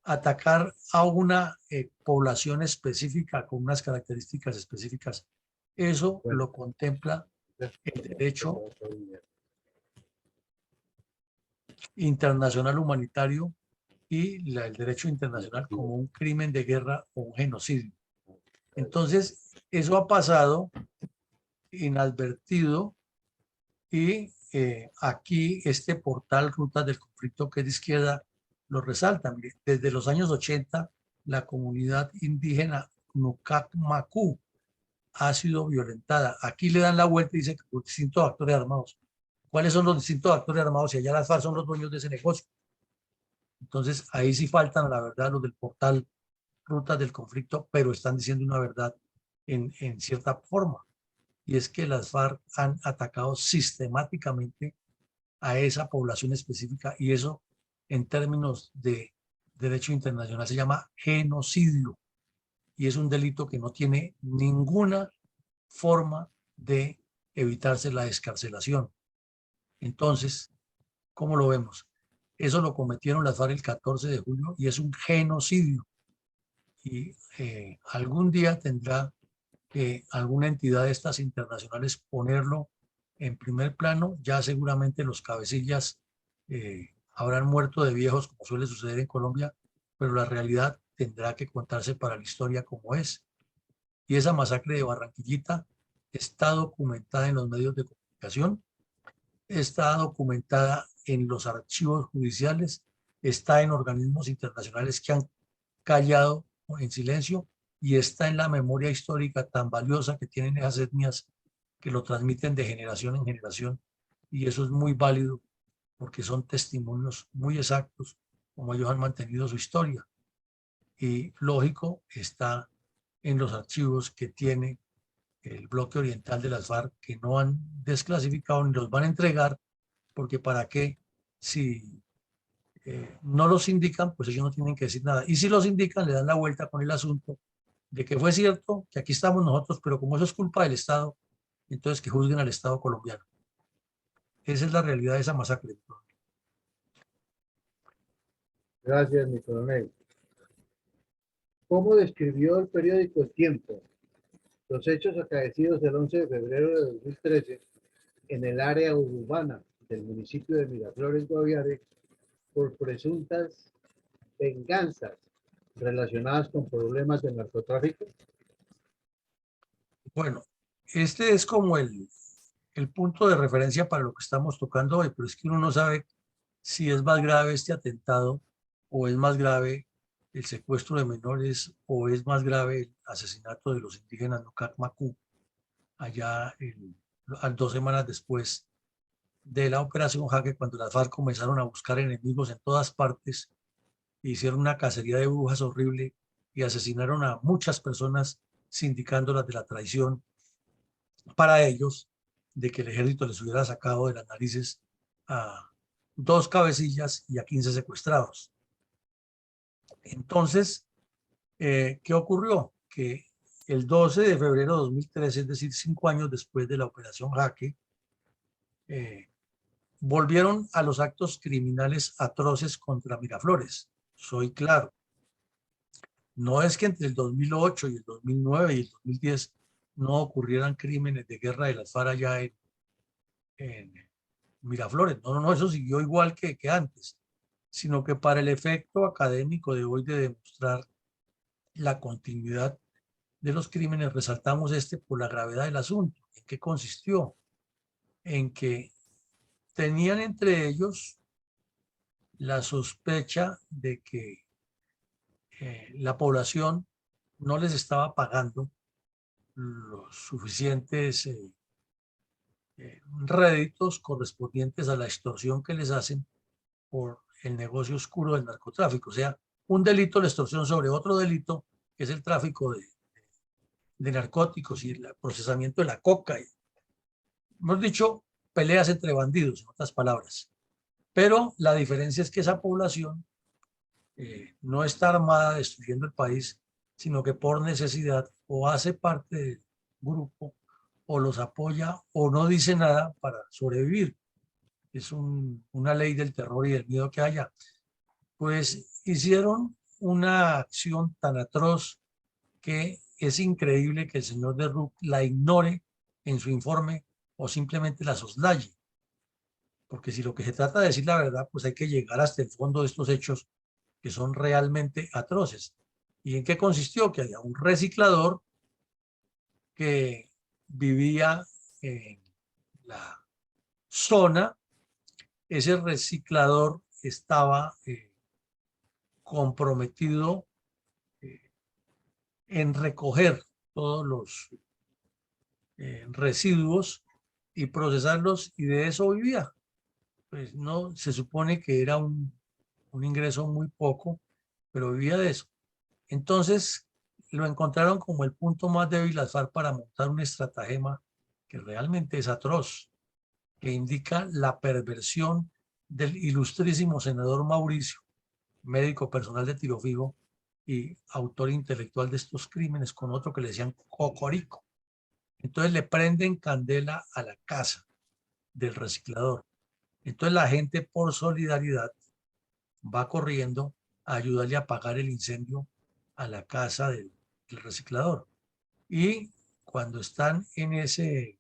atacar a una población específica con unas características específicas. Eso lo contempla el derecho internacional humanitario y el derecho internacional como un crimen de guerra o un genocidio. Entonces, eso ha pasado inadvertido y aquí este portal Rutas del Conflicto, que es de izquierda, lo resalta. Mire, desde los años 80, la comunidad indígena Nucac Macú ha sido violentada. Aquí le dan la vuelta y dice que por distintos actores armados. ¿Cuáles son los distintos actores armados? Si allá las FARC son los dueños de ese negocio. Entonces, ahí sí faltan, la verdad, los del portal Rutas del Conflicto, pero están diciendo una verdad en cierta forma. Y es que las FARC han atacado sistemáticamente a esa población específica y eso en términos de derecho internacional se llama genocidio y es un delito que no tiene ninguna forma de evitarse la excarcelación. Entonces, ¿cómo lo vemos? Eso lo cometieron las FARC el 14 de julio y es un genocidio y algún día tendrá que alguna entidad de estas internacionales ponerlo en primer plano. Ya seguramente los cabecillas habrán muerto de viejos, como suele suceder en Colombia, pero la realidad tendrá que contarse para la historia como es. Y esa masacre de Barranquillita está documentada en los medios de comunicación, está documentada en los archivos judiciales, está en organismos internacionales que han callado en silencio y está en la memoria histórica tan valiosa que tienen esas etnias que lo transmiten de generación en generación y eso es muy válido porque son testimonios muy exactos como ellos han mantenido su historia y lógico está en los archivos que tiene el bloque oriental de las FARC, que no han desclasificado ni los van a entregar, porque para qué, si no los indican, pues ellos no tienen que decir nada. Y si los indican, le dan la vuelta con el asunto de que fue cierto, que aquí estamos nosotros, pero como eso es culpa del Estado, entonces que juzguen al Estado colombiano. Esa es la realidad de esa masacre. Gracias, mi coronel. ¿Cómo describió el periódico El Tiempo los hechos acaecidos el 11 de febrero de 2013 en el área urbana del municipio de Miraflores, Guaviare, por presuntas venganzas relacionadas con problemas de narcotráfico? Bueno, este es como el punto de referencia para lo que estamos tocando hoy, pero es que uno no sabe si es más grave este atentado o es más grave el secuestro de menores o es más grave el asesinato de los indígenas Nucac Macú allá a 2 semanas después de la operación Jaque, cuando las FARC comenzaron a buscar enemigos en todas partes, hicieron una cacería de brujas horrible y asesinaron a muchas personas sindicándolas de la traición para ellos de que el ejército les hubiera sacado de las narices a 2 cabecillas y a 15 secuestrados. Entonces, ¿qué ocurrió? Que el 12 de febrero de 2013, es decir, 5 años después de la operación Jaque, volvieron a los actos criminales atroces contra Miraflores. Soy claro, no es que entre el 2008 y el 2009 y el 2010 no ocurrieran crímenes de guerra de las FARC allá en Miraflores. No, no, no, eso siguió igual que antes, sino que para el efecto académico de hoy de demostrar la continuidad de los crímenes, resaltamos este por la gravedad del asunto. ¿En qué consistió? En que tenían entre ellos la sospecha de que la población no les estaba pagando los suficientes réditos correspondientes a la extorsión que les hacen por el negocio oscuro del narcotráfico. O sea, un delito de extorsión sobre otro delito, que es el tráfico de narcóticos y el procesamiento de la coca. Hemos dicho, peleas entre bandidos, en otras palabras. Pero la diferencia es que esa población no está armada destruyendo el país, sino que por necesidad o hace parte del grupo o los apoya o no dice nada para sobrevivir. Es una ley del terror y del miedo que haya. Pues hicieron una acción tan atroz que es increíble que el señor de Ruc la ignore en su informe o simplemente la soslaye. Porque si lo que se trata de decir la verdad, pues hay que llegar hasta el fondo de estos hechos que son realmente atroces. ¿Y en qué consistió? Que había un reciclador que vivía en la zona. Ese reciclador estaba comprometido en recoger todos los residuos y procesarlos, y de eso vivía. Pues no, se supone que era un ingreso muy poco, pero vivía de eso. Entonces lo encontraron como el punto más débil las FARC para montar un estratagema que realmente es atroz, que indica la perversión del ilustrísimo senador Mauricio, médico personal de tiro fijo y autor intelectual de estos crímenes, con otro que le decían Cocorico. Entonces le prenden candela a la casa del reciclador. Entonces la gente, por solidaridad, va corriendo a ayudarle a apagar el incendio a la casa del reciclador. Y cuando están en ese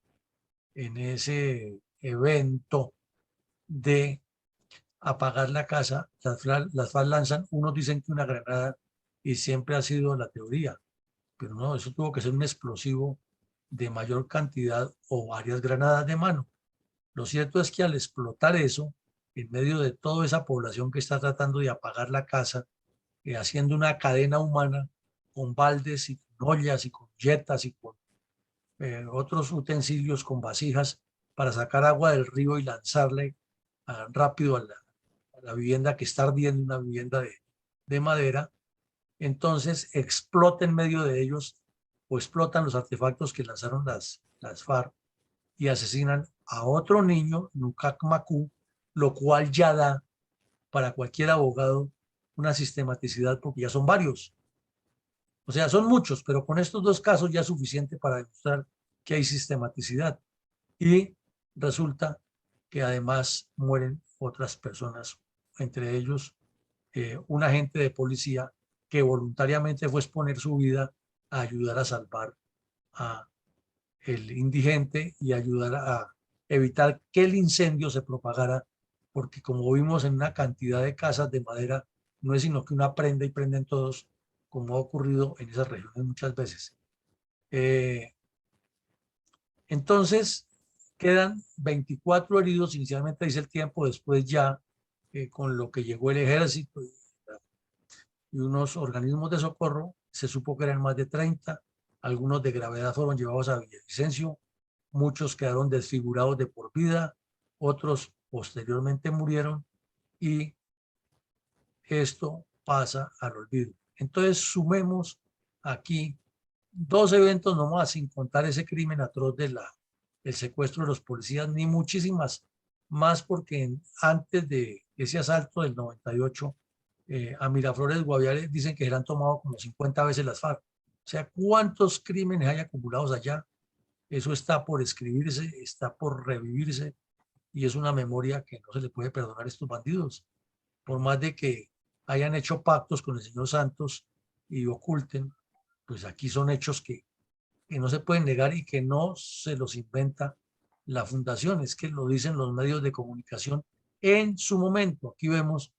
evento de apagar la casa, las FARC lanzan, unos dicen que una granada, y siempre ha sido la teoría, pero no, eso tuvo que ser un explosivo de mayor cantidad o varias granadas de mano. Lo cierto es que al explotar eso, en medio de toda esa población que está tratando de apagar la casa, haciendo una cadena humana con baldes y con ollas y con yetas y con otros utensilios, con vasijas, para sacar agua del río y lanzarle rápido a la vivienda que está ardiendo, una vivienda de madera. Entonces explota en medio de ellos o explotan los artefactos que lanzaron las FARC y asesinan a otro niño, Nukak Maku, lo cual ya da para cualquier abogado una sistematicidad porque ya son varios. O sea, son muchos, pero con estos dos casos ya es suficiente para demostrar que hay sistematicidad. Y resulta que además mueren otras personas, entre ellos un agente de policía que voluntariamente fue a exponer su vida a ayudar a salvar a el indigente y ayudar a evitar que el incendio se propagara, porque como vimos en una cantidad de casas de madera, no es sino que una prenda y prenden todos, como ha ocurrido en esas regiones muchas veces. Entonces, quedan 24 heridos, inicialmente dice el tiempo, después ya con lo que llegó el ejército y unos organismos de socorro, se supo que eran más de 30, algunos de gravedad fueron llevados a Villavicencio, muchos quedaron desfigurados de por vida, otros posteriormente murieron y esto pasa al olvido. Entonces sumemos aquí dos eventos nomás, sin contar ese crimen atroz del secuestro de los policías, ni muchísimas más, porque antes de ese asalto del 98, a Miraflores Guaviare dicen que se le han tomado como 50 veces las FARC. O sea, ¿cuántos crímenes hay acumulados allá? Eso está por escribirse, está por revivirse, y es una memoria que no se le puede perdonar a estos bandidos. Por más de que hayan hecho pactos con el señor Santos y oculten, pues aquí son hechos que no se pueden negar y que no se los inventa la fundación, es que lo dicen los medios de comunicación en su momento. Aquí vemos,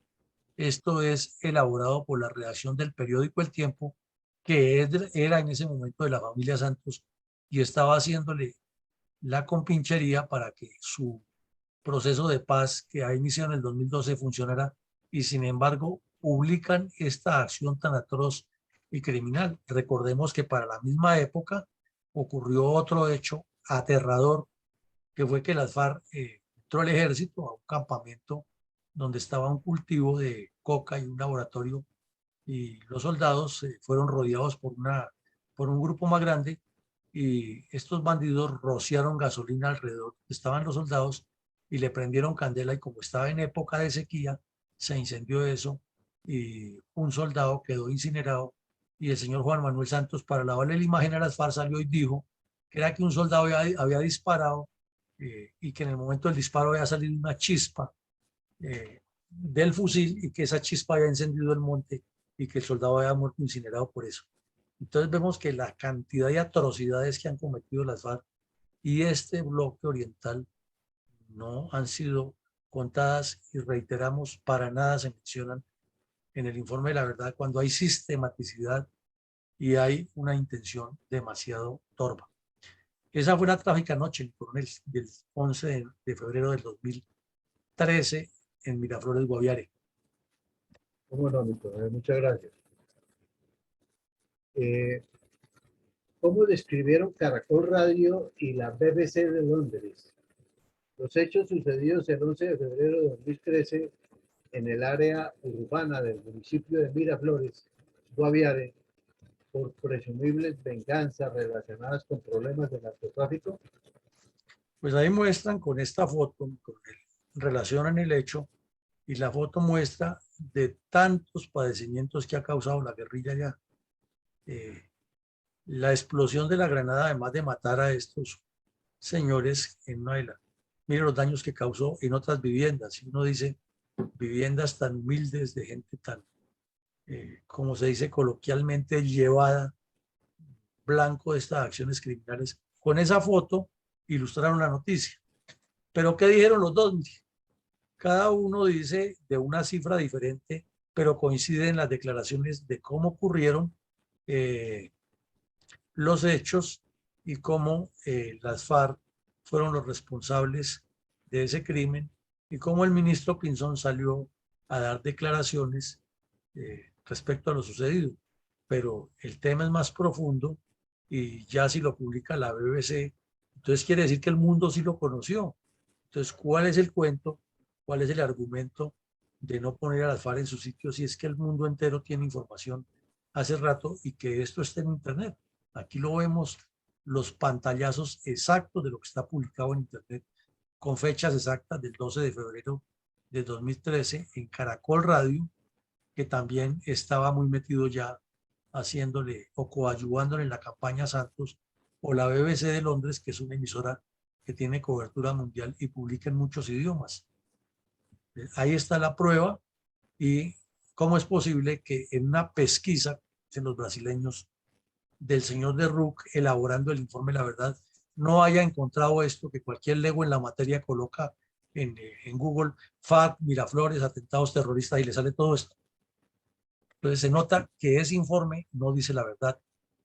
esto es elaborado por la redacción del periódico El Tiempo, que era en ese momento de la familia Santos y estaba haciéndole la compinchería para que su proceso de paz que ha iniciado en el 2012 funcionara, y sin embargo publican esta acción tan atroz y criminal. Recordemos que para la misma época ocurrió otro hecho aterrador, que fue que las FARC entró el ejército a un campamento donde estaba un cultivo de coca y un laboratorio, y los soldados fueron rodeados por un grupo más grande, y estos bandidos rociaron gasolina alrededor. Estaban los soldados y le prendieron candela, y como estaba en época de sequía, se incendió eso y un soldado quedó incinerado, y el señor Juan Manuel Santos, para lavarle la imagen a las FARC, salió y dijo que era que un soldado había disparado y que en el momento del disparo había salido una chispa del fusil y que esa chispa había encendido el monte y que el soldado había muerto incinerado por eso. Entonces vemos que la cantidad de atrocidades que han cometido las FARC y este bloque oriental no han sido contadas, y reiteramos, para nada se mencionan en el informe de la verdad, cuando hay sistematicidad y hay una intención demasiado torva. Esa fue una trágica noche, el coronel, del 11 de febrero del 2013 en Miraflores, Guaviare. ¿Cómo no, mi coronel? Muchas gracias. ¿Cómo describieron Caracol Radio y la BBC de Londres los hechos sucedidos el 11 de febrero de 2013 en el área urbana del municipio de Miraflores, Guaviare, por presumibles venganzas relacionadas con problemas de narcotráfico? Pues ahí muestran con esta foto, relacionan el hecho, y la foto muestra de tantos padecimientos que ha causado la guerrilla allá. La explosión de la granada, además de matar a estos señores en una isla, mire los daños que causó en otras viviendas. Y uno dice, viviendas tan humildes, de gente tan, como se dice coloquialmente, llevada, blanco de estas acciones criminales. Con esa foto ilustraron la noticia. Pero ¿qué dijeron los dos? Cada uno dice de una cifra diferente, pero coinciden las declaraciones de cómo ocurrieron los hechos y cómo las FARC fueron los responsables de ese crimen, y cómo el ministro Pinzón salió a dar declaraciones respecto a lo sucedido. Pero el tema es más profundo, y ya si lo publica la BBC, entonces quiere decir que el mundo sí lo conoció. Entonces, ¿cuál es el cuento? ¿Cuál es el argumento de no poner a las FARC en su sitio si es que el mundo entero tiene información hace rato y que esto está en internet? Aquí lo vemos, los pantallazos exactos de lo que está publicado en Internet, con fechas exactas del 12 de febrero de 2013 en Caracol Radio, que también estaba muy metido ya haciéndole o coadyuvándole en la campaña Santos, o la BBC de Londres, que es una emisora que tiene cobertura mundial y publica en muchos idiomas. Ahí está la prueba. Y cómo es posible que en una pesquisa en los brasileños del señor de Rook elaborando el informe La Verdad no haya encontrado esto que cualquier lego en la materia coloca en Google: FARC, Miraflores, atentados terroristas, y le sale todo esto. Entonces se nota que ese informe no dice la verdad,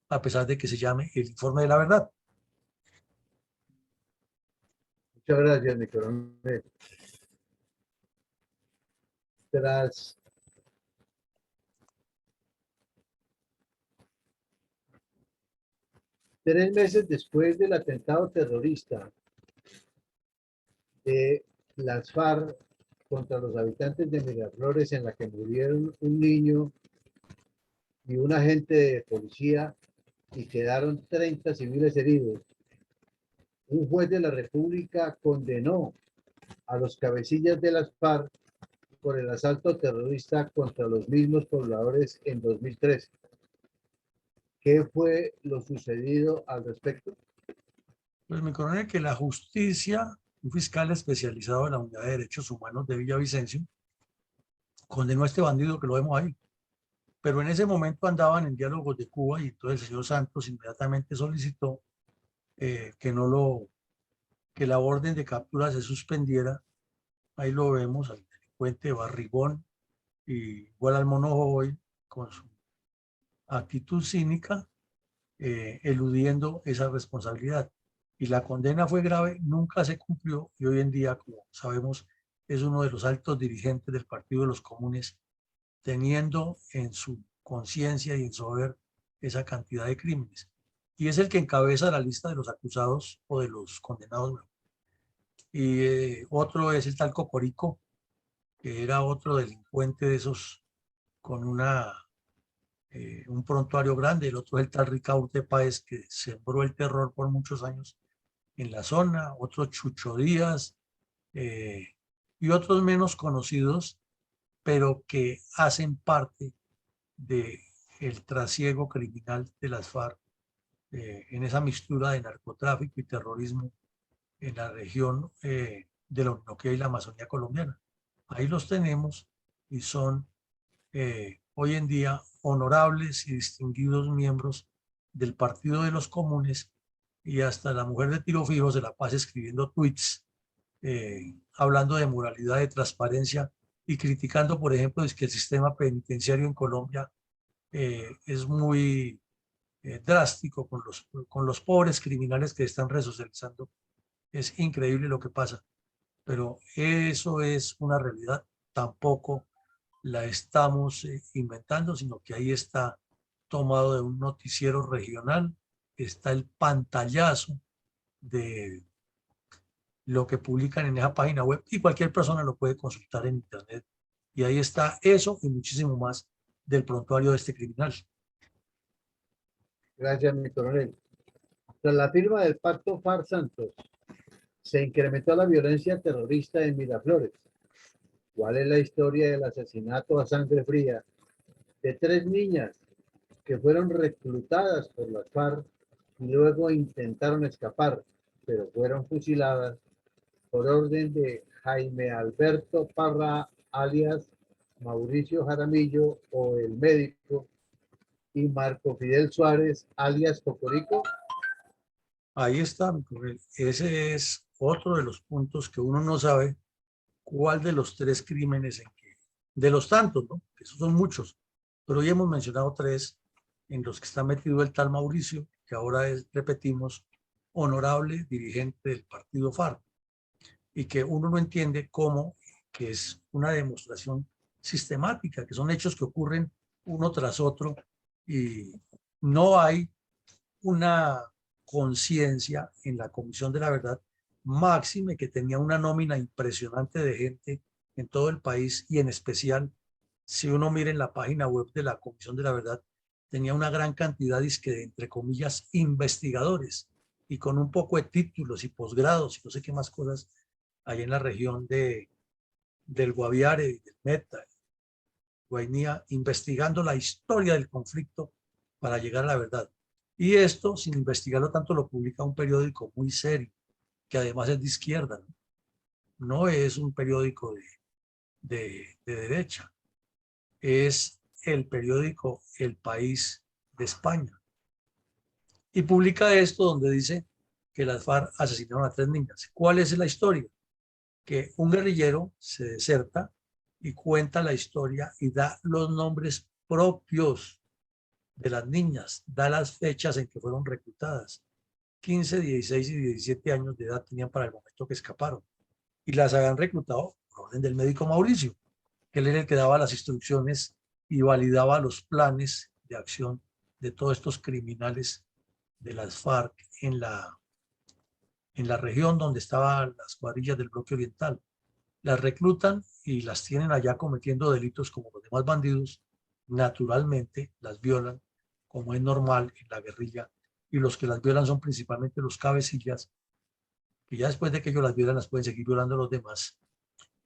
a pesar de que se llame el informe de la verdad. Muchas gracias, mi coronel. Tras 3 meses después del atentado terrorista de las FARC contra los habitantes de Miraflores, en la que murieron un niño y un agente de policía y quedaron 30 civiles heridos, un juez de la República condenó a los cabecillas de las FARC por el asalto terrorista contra los mismos pobladores en 2013. ¿Qué fue lo sucedido al respecto? Pues mi coronel, que la justicia, un fiscal especializado en la Unidad de Derechos Humanos de Villavicencio, condenó a este bandido que lo vemos ahí. Pero en ese momento andaban en diálogos de Cuba, y entonces el señor Santos inmediatamente solicitó que la orden de captura se suspendiera. Ahí lo vemos, al delincuente barrigón y igual al mono hoy, con su actitud cínica, eludiendo esa responsabilidad. Y la condena fue grave, nunca se cumplió, y hoy en día, como sabemos, es uno de los altos dirigentes del Partido de los Comunes, teniendo en su conciencia y en su haber esa cantidad de crímenes. Y es el que encabeza la lista de los acusados o de los condenados. Y otro es el tal Cocorico, que era otro delincuente de esos con un prontuario grande. El otro es el tal Ricaurte Páez, que sembró el terror por muchos años en la zona. Otro Chucho Díaz, y otros menos conocidos, pero que hacen parte del trasiego criminal de las FARC, en esa mixtura de narcotráfico y terrorismo en la región de la Orinoquía y la Amazonía colombiana. Ahí los tenemos, y son hoy en día honorables y distinguidos miembros del Partido de los Comunes, y hasta la mujer de tiro fijo se la pasa escribiendo tweets hablando de moralidad, de transparencia, y criticando, por ejemplo, es que el sistema penitenciario en Colombia es muy drástico con los pobres criminales que están resocializando. Es increíble lo que pasa, pero eso es una realidad. Tampoco la estamos inventando, sino que ahí está tomado de un noticiero regional. Está el pantallazo de lo que publican en esa página web, y cualquier persona lo puede consultar en internet. Y ahí está eso y muchísimo más del prontuario de este criminal. Gracias, mi coronel. Tras la firma del pacto FARC-Santos, se incrementó la violencia terrorista en Miraflores. ¿Cuál es la historia del asesinato a sangre fría de 3 niñas que fueron reclutadas por las FARC y luego intentaron escapar, pero fueron fusiladas por orden de Jaime Alberto Parra, alias Mauricio Jaramillo o el médico, y Marco Fidel Suárez, alias Cocorico? Ahí está, mi coronel. Ese es otro de los puntos que uno no sabe cuál de los tres crímenes de los tantos, ¿no? Esos son muchos, pero hoy hemos mencionado tres en los que está metido el tal Mauricio, que ahora es, repetimos, honorable dirigente del partido FARC, y que uno no entiende cómo, que es una demostración sistemática, que son hechos que ocurren uno tras otro, y no hay una conciencia en la Comisión de la Verdad, máxime que tenía una nómina impresionante de gente en todo el país, y en especial, si uno mira en la página web de la Comisión de la Verdad, tenía una gran cantidad, dizque, de, entre comillas, investigadores, y con un poco de títulos y posgrados y no sé qué más cosas, allá en la región del Guaviare y del Meta, Guainía, investigando la historia del conflicto para llegar a la verdad. Y esto, sin investigarlo tanto, lo publica un periódico muy serio, que además es de izquierda, no es un periódico de derecha, es el periódico El País de España. Y publica esto donde dice que las FARC asesinaron a 3 niñas. ¿Cuál es la historia? Que un guerrillero se deserta y cuenta la historia y da los nombres propios de las niñas, da las fechas en que fueron reclutadas. 15, 16 y 17 años de edad tenían para el momento que escaparon. Y las habían reclutado por orden del médico Mauricio, que él era el que daba las instrucciones y validaba los planes de acción de todos estos criminales de las FARC en la región donde estaban las cuadrillas del bloque oriental. Las reclutan y las tienen allá cometiendo delitos como los demás bandidos. Naturalmente las violan, como es normal en la guerrilla, y los que las violan son principalmente los cabecillas, que ya después de que ellos las violan las pueden seguir violando a los demás.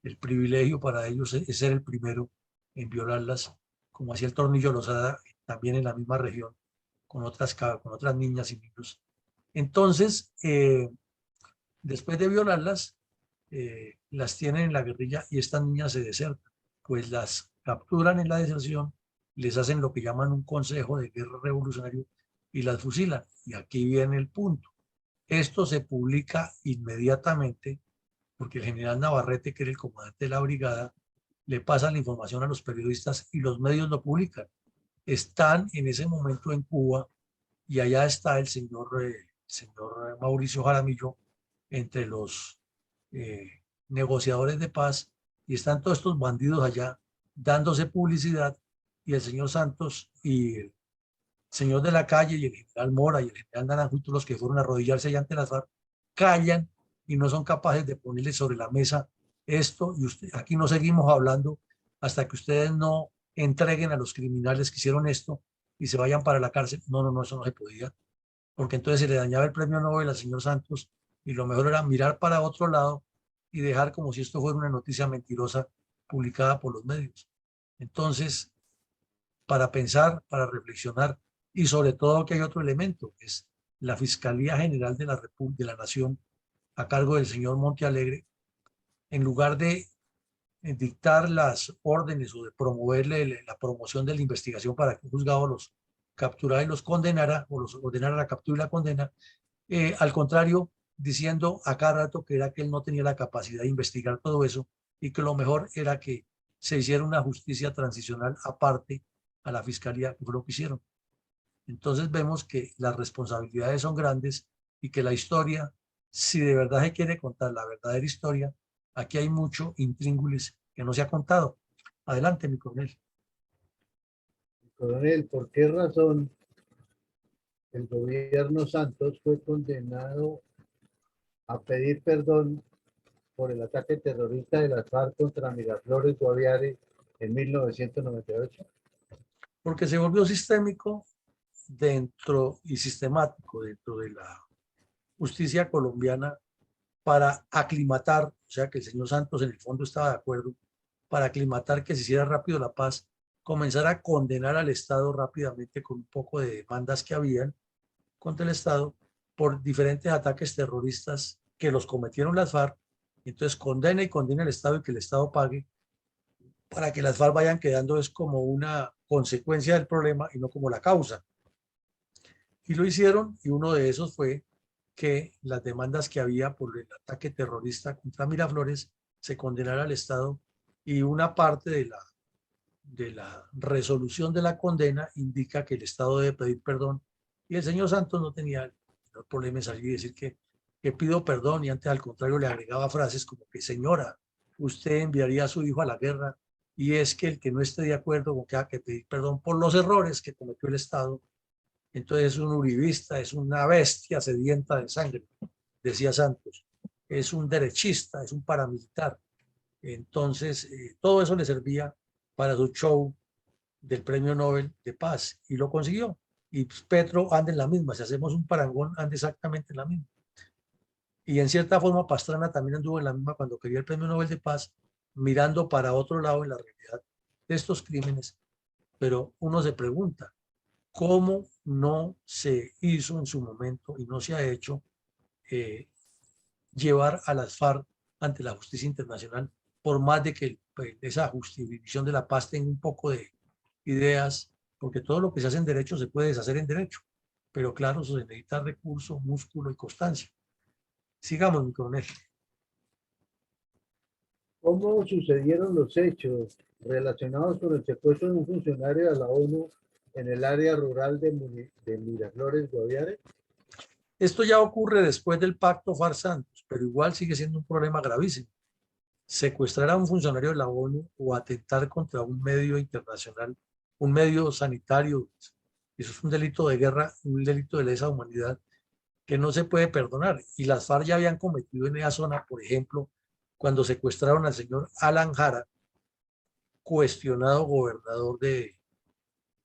El privilegio para ellos es ser el primero en violarlas, como hacía el Tornillo Lozada también en la misma región, con otras niñas y niños. Entonces, después de violarlas, las tienen en la guerrilla y estas niñas se desertan, pues las capturan en la deserción, les hacen lo que llaman un consejo de guerra revolucionario y las fusilan. Y aquí viene el punto. Esto se publica inmediatamente porque el general Navarrete, que era el comandante de la brigada, le pasa la información a los periodistas y los medios lo publican. Están en ese momento en Cuba y allá está el señor Mauricio Jaramillo entre los negociadores de paz, y están todos estos bandidos allá dándose publicidad, y el señor Santos y el señor de la calle y el general Mora y el general Naranjo y todos los que fueron a arrodillarse allá ante las FARC callan y no son capaces de ponerle sobre la mesa esto, y aquí no seguimos hablando hasta que ustedes no entreguen a los criminales que hicieron esto y se vayan para la cárcel. No, no, no, eso no se podía, porque entonces se le dañaba el premio Nobel al señor Santos, y lo mejor era mirar para otro lado y dejar como si esto fuera una noticia mentirosa publicada por los medios. Entonces, para pensar, para reflexionar, y sobre todo que hay otro elemento, que es la Fiscalía General de de la Nación, a cargo del señor Montealegre, en lugar de dictar las órdenes o de promoverle la promoción de la investigación para que un juzgado los capturara y los condenara, o los ordenara la captura y la condena, al contrario, diciendo a cada rato que era que él no tenía la capacidad de investigar todo eso y que lo mejor era que se hiciera una justicia transicional aparte a la fiscalía, que fue lo que hicieron. Entonces vemos que las responsabilidades son grandes y que la historia, si de verdad se quiere contar la verdadera historia, aquí hay mucho intríngulis que no se ha contado. Adelante, mi coronel. Coronel, ¿por qué razón el gobierno Santos fue condenado a pedir perdón por el ataque terrorista de las FARC contra Miraflores Guaviare en 1998? Porque se volvió sistémico dentro y sistemático dentro de la justicia colombiana para aclimatar, o sea que el señor Santos en el fondo estaba de acuerdo, para aclimatar que se hiciera rápido la paz, comenzar a condenar al Estado rápidamente con un poco de demandas que habían contra el Estado por diferentes ataques terroristas que los cometieron las FARC. Entonces condena y condena al Estado y que el Estado pague, para que las FARC vayan quedando es como una consecuencia del problema y no como la causa. Y lo hicieron, y uno de esos fue que las demandas que había por el ataque terrorista contra Miraflores se condenara al Estado, y una parte de la resolución de la condena indica que el Estado debe pedir perdón, y el señor Santos no tenía el problema en salir y decir que pido perdón, y antes al contrario le agregaba frases como que señora, usted enviaría a su hijo a la guerra, y es que el que no esté de acuerdo con que haya que pedir perdón por los errores que cometió el Estado, entonces es un uribista, es una bestia sedienta de sangre, decía Santos, es un derechista, es un paramilitar. Entonces, todo eso le servía para su show del Premio Nobel de Paz y lo consiguió. Y pues, Petro anda en la misma, si hacemos un parangón, anda exactamente en la misma. Y en cierta forma Pastrana también anduvo en la misma cuando quería el Premio Nobel de Paz, mirando para otro lado en la realidad de estos crímenes. Pero uno se pregunta, ¿cómo no se hizo en su momento y no se ha hecho llevar a las FARC ante la justicia internacional, por más de que pues, esa jurisdicción de la paz tenga un poco de ideas, porque todo lo que se hace en derecho se puede deshacer en derecho, pero claro, eso se necesita recursos, músculo y constancia. Sigamos, mi coronel. ¿Cómo sucedieron los hechos relacionados con el secuestro de un funcionario de la ONU en el área rural de Miraflores, Guaviare? Esto ya ocurre después del pacto FARC-Santos, pero igual sigue siendo un problema gravísimo. Secuestrar a un funcionario de la ONU o atentar contra un medio internacional, un medio sanitario, eso es un delito de guerra, un delito de lesa humanidad que no se puede perdonar. Y las FARC ya habían cometido en esa zona, por ejemplo, cuando secuestraron al señor Alan Jara, cuestionado gobernador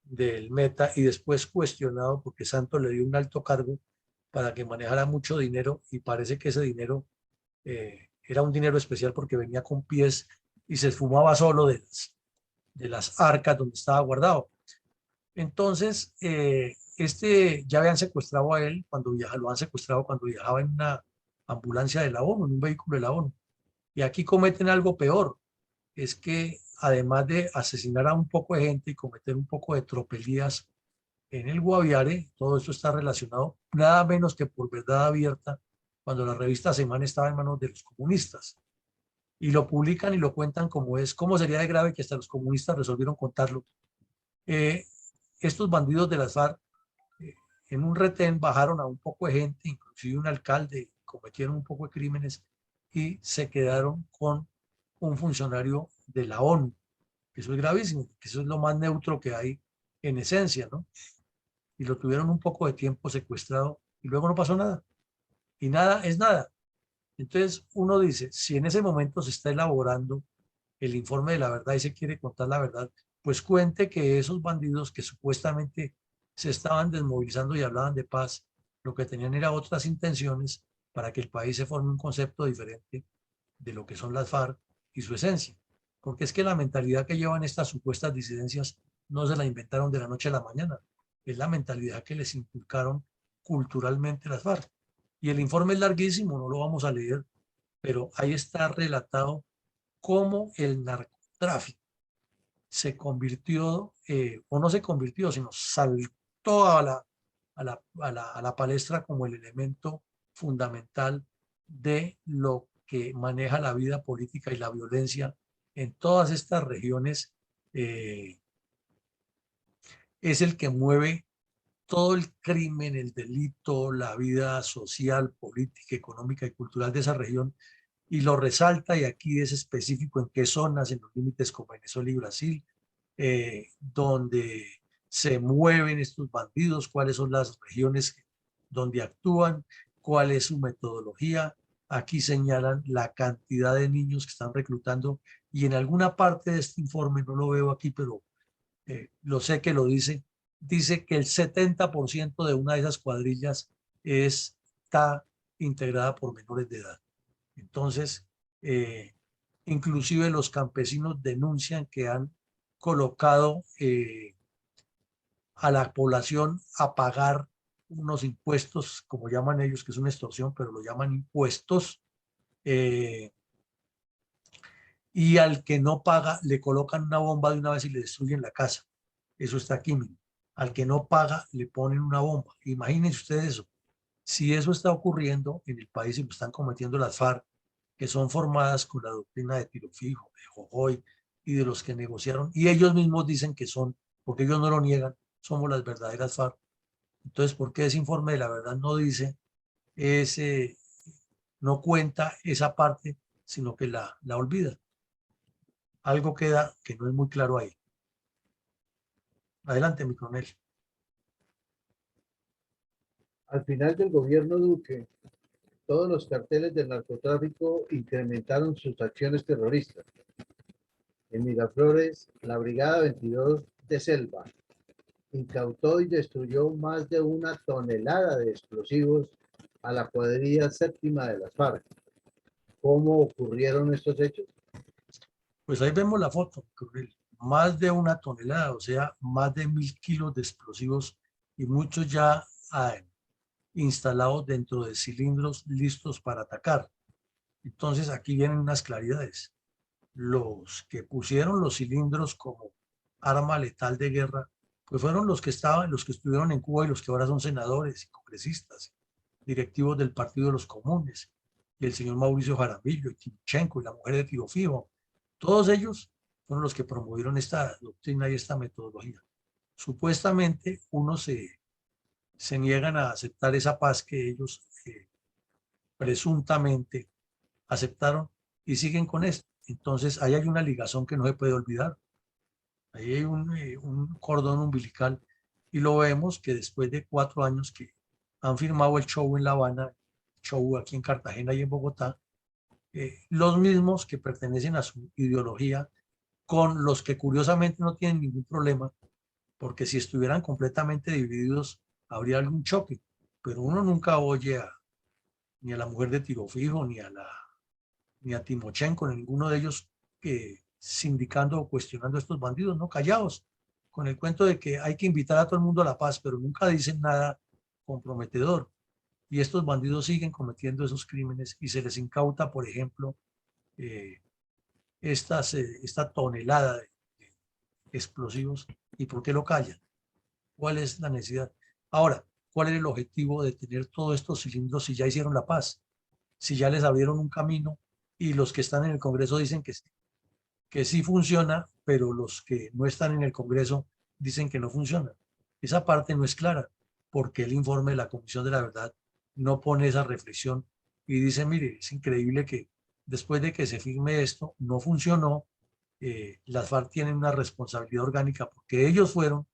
del Meta y después cuestionado porque Santos le dio un alto cargo para que manejara mucho dinero y parece que ese dinero era un dinero especial porque venía con pies y se esfumaba solo de las arcas donde estaba guardado. Entonces, ya habían secuestrado a él cuando viajaba, lo han secuestrado cuando viajaba en una ambulancia de la ONU, en un vehículo de la ONU. Y aquí cometen algo peor, es que además de asesinar a un poco de gente y cometer un poco de tropelías en el Guaviare, todo esto está relacionado nada menos que por verdad abierta, cuando la revista Semana estaba en manos de los comunistas. Y lo publican y lo cuentan como es, cómo sería de grave que hasta los comunistas resolvieron contarlo. Eh, Estos bandidos de las FARC eh, en un retén bajaron a un poco de gente, inclusive un alcalde, cometieron un poco de crímenes y se quedaron con un funcionario de la ONU. Eso es gravísimo, porque eso es lo más neutro que hay en esencia, ¿no? Y lo tuvieron un poco de tiempo secuestrado y luego no pasó nada. Y nada es nada. Entonces uno dice, si en ese momento se está elaborando el informe de la verdad y se quiere contar la verdad, pues cuente que esos bandidos que supuestamente se estaban desmovilizando y hablaban de paz, lo que tenían era otras intenciones para que el país se forme un concepto diferente de lo que son las FARC y su esencia. Porque es que la mentalidad que llevan estas supuestas disidencias no se la inventaron de la noche a la mañana, es la mentalidad que les inculcaron culturalmente las FARC. Y el informe es larguísimo, no lo vamos a leer, pero ahí está relatado cómo el narcotráfico se convirtió, o no se convirtió, sino saltó a la palestra como el elemento fundamental de lo que maneja la vida política y la violencia en todas estas regiones. Es el que mueve todo el crimen, el delito, la vida social, política, económica y cultural de esa región y lo resalta y aquí es específico en qué zonas, en los límites con Venezuela y Brasil, donde se mueven estos bandidos, cuáles son las regiones donde actúan, cuál es su metodología. Aquí señalan la cantidad de niños que están reclutando y en alguna parte de este informe, no lo veo aquí, pero lo sé que lo dice, dice que el 70% de una de esas cuadrillas está integrada por menores de edad. Entonces, eh, inclusive los campesinos denuncian que han colocado a la población a pagar unos impuestos, como llaman ellos, que es una extorsión, pero lo llaman impuestos, eh, y al que no paga le colocan una bomba de una vez y le destruyen la casa. Eso está aquí mismo. Al que no paga le ponen una bomba. Imagínense ustedes eso. Si eso está ocurriendo en el país y lo están cometiendo las FARC, que son formadas con la doctrina de tiro fijo, de Jojoy y de los que negociaron, y ellos mismos dicen que son, porque ellos no lo niegan, somos las verdaderas FARC. Entonces, ¿por qué ese informe de la verdad no dice, ese, no cuenta esa parte, sino que la olvida? Algo queda que no es muy claro ahí. Adelante, mi coronel. Al final del gobierno Duque, todos los carteles del narcotráfico incrementaron sus acciones terroristas. En Miraflores, la Brigada 22 Frente Selva incautó y destruyó más de 1 tonelada de explosivos a la cuadrilla séptima de las FARC. ¿Cómo ocurrieron estos hechos? Pues ahí vemos la foto, coronel. Más de 1 tonelada, o sea, más de 1000 kilos de explosivos y muchos ya instalados dentro de cilindros listos para atacar. Entonces aquí vienen unas claridades. Los que pusieron los cilindros como arma letal de guerra, pues fueron los que estaban, los que estuvieron en Cuba y los que ahora son senadores y congresistas, directivos del Partido de los Comunes, y el señor Mauricio Jaramillo, y Timochenko, y la mujer de Tío Fijo. Todos ellos fueron los que promovieron esta doctrina y esta metodología. Supuestamente unos se niegan a aceptar esa paz que ellos presuntamente aceptaron y siguen con esto. Entonces ahí hay una ligazón que no se puede olvidar. Ahí hay un cordón umbilical y lo vemos que después de 4 años que han firmado el show en La Habana, show aquí en Cartagena y en Bogotá, los mismos que pertenecen a su ideología, con los que curiosamente no tienen ningún problema, porque si estuvieran completamente divididos habría algún choque, pero uno nunca oye ni a la mujer de Tiro Fijo, ni a Timochenko, ni ninguno de ellos sindicando o cuestionando a estos bandidos, no, callados, con el cuento de que hay que invitar a todo el mundo a la paz, pero nunca dicen nada comprometedor. Y estos bandidos siguen cometiendo esos crímenes y se les incauta, por ejemplo, eh, esta tonelada de explosivos. ¿Y por qué lo callan? ¿Cuál es la necesidad? Ahora, ¿cuál es el objetivo de tener todos estos cilindros si ya hicieron la paz? Si ya les abrieron un camino y los que están en el Congreso dicen que sí funciona, pero los que no están en el Congreso dicen que no funciona. Esa parte no es clara, porque el informe de la Comisión de la Verdad no pone esa reflexión y dice, mire, es increíble que después de que se firme esto, no funcionó, las FARC tienen una responsabilidad orgánica porque ellos fueron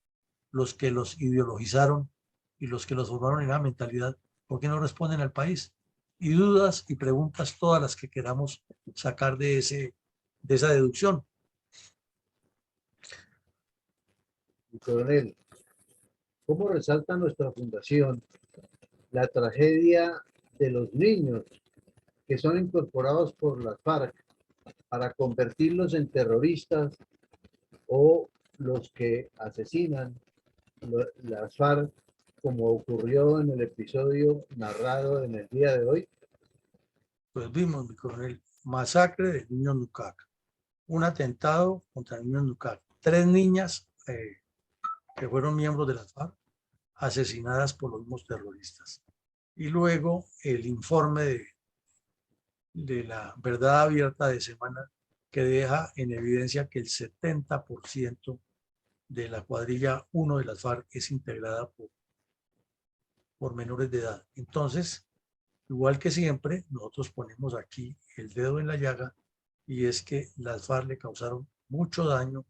los que los ideologizaron y los que los formaron en la mentalidad. ¿Por qué no responden al país? Y dudas y preguntas todas las que queramos sacar de esa deducción. Mi coronel, ¿cómo resalta nuestra fundación la tragedia de los niños que son incorporados por las FARC para convertirlos en terroristas o los que asesinan las FARC, como ocurrió en el episodio narrado en el día de hoy? Pues vimos, mi coronel, masacre de niños Nucac, un atentado contra niños Nucac, 3 niñas que fueron miembros de las FARC asesinadas por los mismos terroristas. Y luego el informe de la verdad abierta de semana que deja en evidencia que el 70% de la cuadrilla 1 de las FARC es integrada por menores de edad. Entonces, igual que siempre, nosotros ponemos aquí el dedo en la llaga y es que las FARC le causaron mucho daño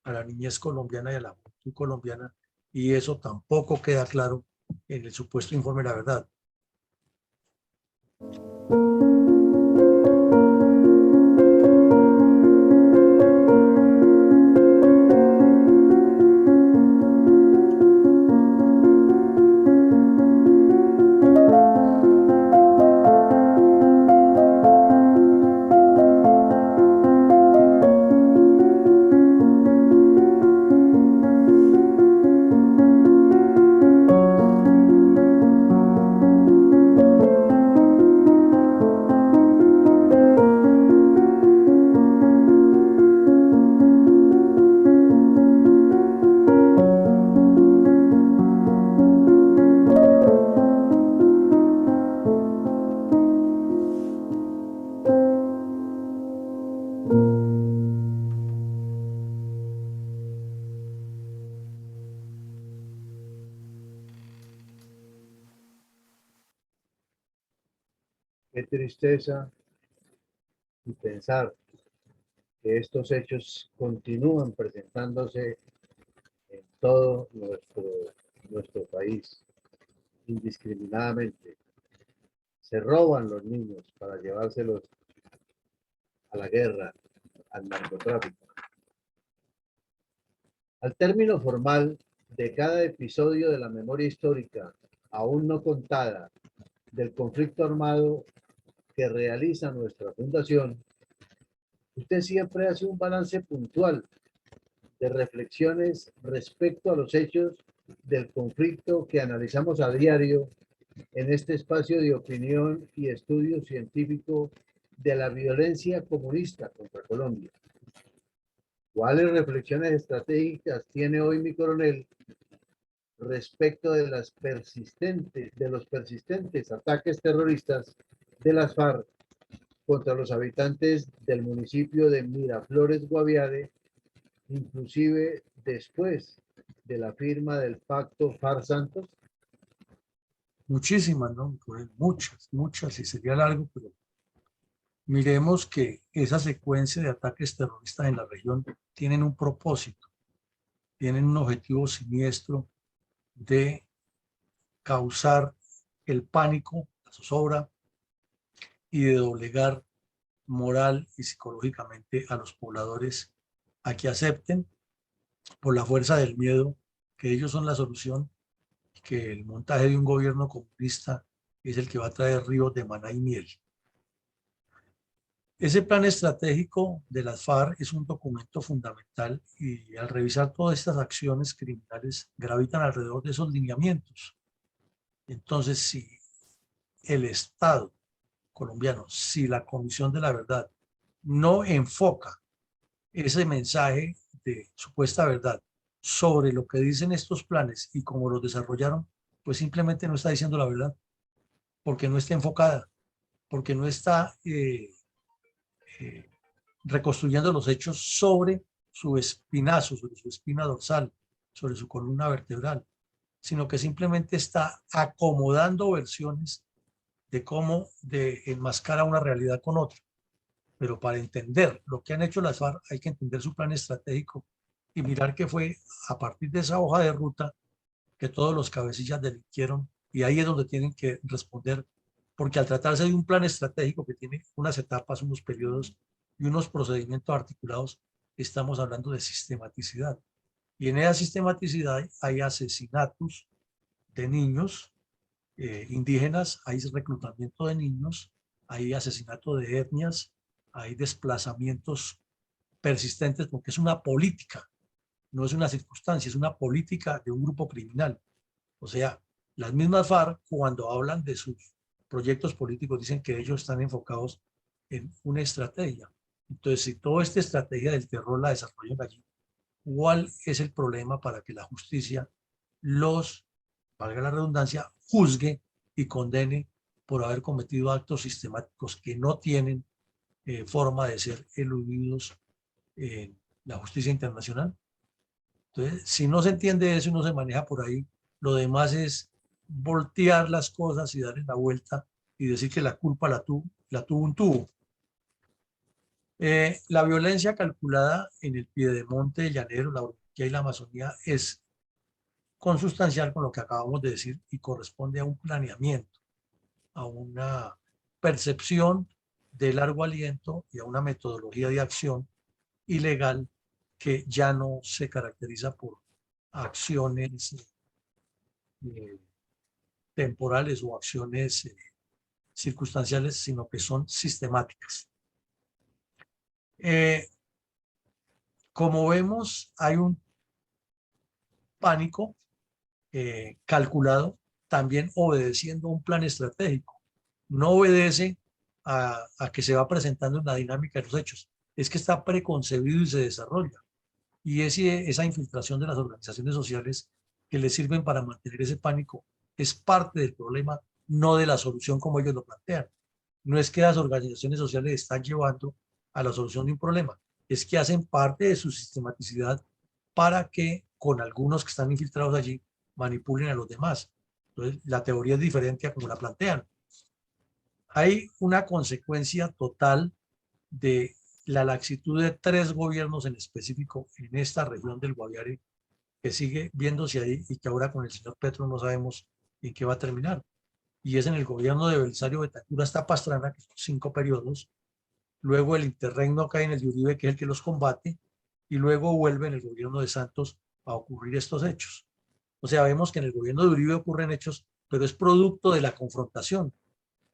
a la niñez colombiana y a la juventud colombiana y eso tampoco queda claro en el supuesto informe de la verdad. Qué tristeza y pensar que estos hechos continúan presentándose en todo nuestro país, indiscriminadamente. Se roban los niños para llevárselos a la guerra, al narcotráfico. Al término formal de cada episodio de la memoria histórica aún no contada del conflicto armado que realiza nuestra fundación, usted siempre hace un balance puntual de reflexiones respecto a los hechos del conflicto que analizamos a diario en este espacio de opinión y estudio científico de la violencia comunista contra Colombia. ¿Cuáles reflexiones estratégicas tiene hoy mi coronel respecto de los persistentes ataques terroristas de las FARC contra los habitantes del municipio de Miraflores, Guaviare, inclusive después de la firma del pacto FARC-Santos? Muchísimas, ¿no? Muchas, muchas, y sería largo, pero miremos que esa secuencia de ataques terroristas en la región tienen un propósito, tienen un objetivo siniestro de causar el pánico, la zozobra, y de doblegar moral y psicológicamente a los pobladores a que acepten por la fuerza del miedo que ellos son la solución y que el montaje de un gobierno comunista es el que va a traer ríos de maná y miel. Ese plan estratégico de las FARC es un documento fundamental y al revisar todas estas acciones criminales gravitan alrededor de esos lineamientos. Entonces, si el Estado colombiano, si la Comisión de la Verdad no enfoca ese mensaje de supuesta verdad sobre lo que dicen estos planes y cómo los desarrollaron, pues simplemente no está diciendo la verdad, porque no está enfocada, porque no está reconstruyendo los hechos sobre su espinazo, sobre su espina dorsal, sobre su columna vertebral, sino que simplemente está acomodando versiones de cómo de enmascarar una realidad con otra. Pero para entender lo que han hecho las FARC hay que entender su plan estratégico y mirar que fue a partir de esa hoja de ruta que todos los cabecillas delinquieron, y ahí es donde tienen que responder, porque al tratarse de un plan estratégico que tiene unas etapas, unos periodos y unos procedimientos articulados, estamos hablando de sistematicidad. Y en esa sistematicidad hay asesinatos de niños indígenas, hay reclutamiento de niños, hay asesinato de etnias, hay desplazamientos persistentes, porque es una política, no es una circunstancia, es una política de un grupo criminal. O sea, las mismas FARC, cuando hablan de sus proyectos políticos, dicen que ellos están enfocados en una estrategia. Entonces, si toda esta estrategia del terror la desarrollan allí, ¿cuál es el problema para que la justicia los, valga la redundancia, juzgue y condene por haber cometido actos sistemáticos que no tienen forma de ser eludidos en la justicia internacional? Entonces, si no se entiende eso y no se maneja por ahí, lo demás es voltear las cosas y darle la vuelta y decir que la culpa la tuvo un tubo. La violencia calculada en el piedemonte llanero, la Orinoquía y la Amazonía es consustancial con lo que acabamos de decir y corresponde a un planeamiento, a una percepción de largo aliento y a una metodología de acción ilegal que ya no se caracteriza por acciones temporales o acciones circunstanciales, sino que son sistemáticas. Como vemos, hay un pánico calculado, también obedeciendo a un plan estratégico. No obedece a que se va presentando en la dinámica de los hechos, es que está preconcebido y se desarrolla. Y esa infiltración de las organizaciones sociales que le sirven para mantener ese pánico es parte del problema, no de la solución como ellos lo plantean. No es que las organizaciones sociales están llevando a la solución de un problema, es que hacen parte de su sistematicidad para que con algunos que están infiltrados allí manipulen a los demás. Entonces, la teoría es diferente a como la plantean. Hay una consecuencia total de la laxitud de 3 gobiernos en específico en esta región del Guaviare, que sigue viéndose ahí y que ahora con el señor Petro no sabemos en qué va a terminar. Y es en el gobierno de Belisario Betancur hasta Pastrana, que son 5 periodos, luego el interregno acá en el de Uribe, que es el que los combate, y luego vuelve en el gobierno de Santos a ocurrir estos hechos. O sea, vemos que en el gobierno de Uribe ocurren hechos, pero es producto de la confrontación.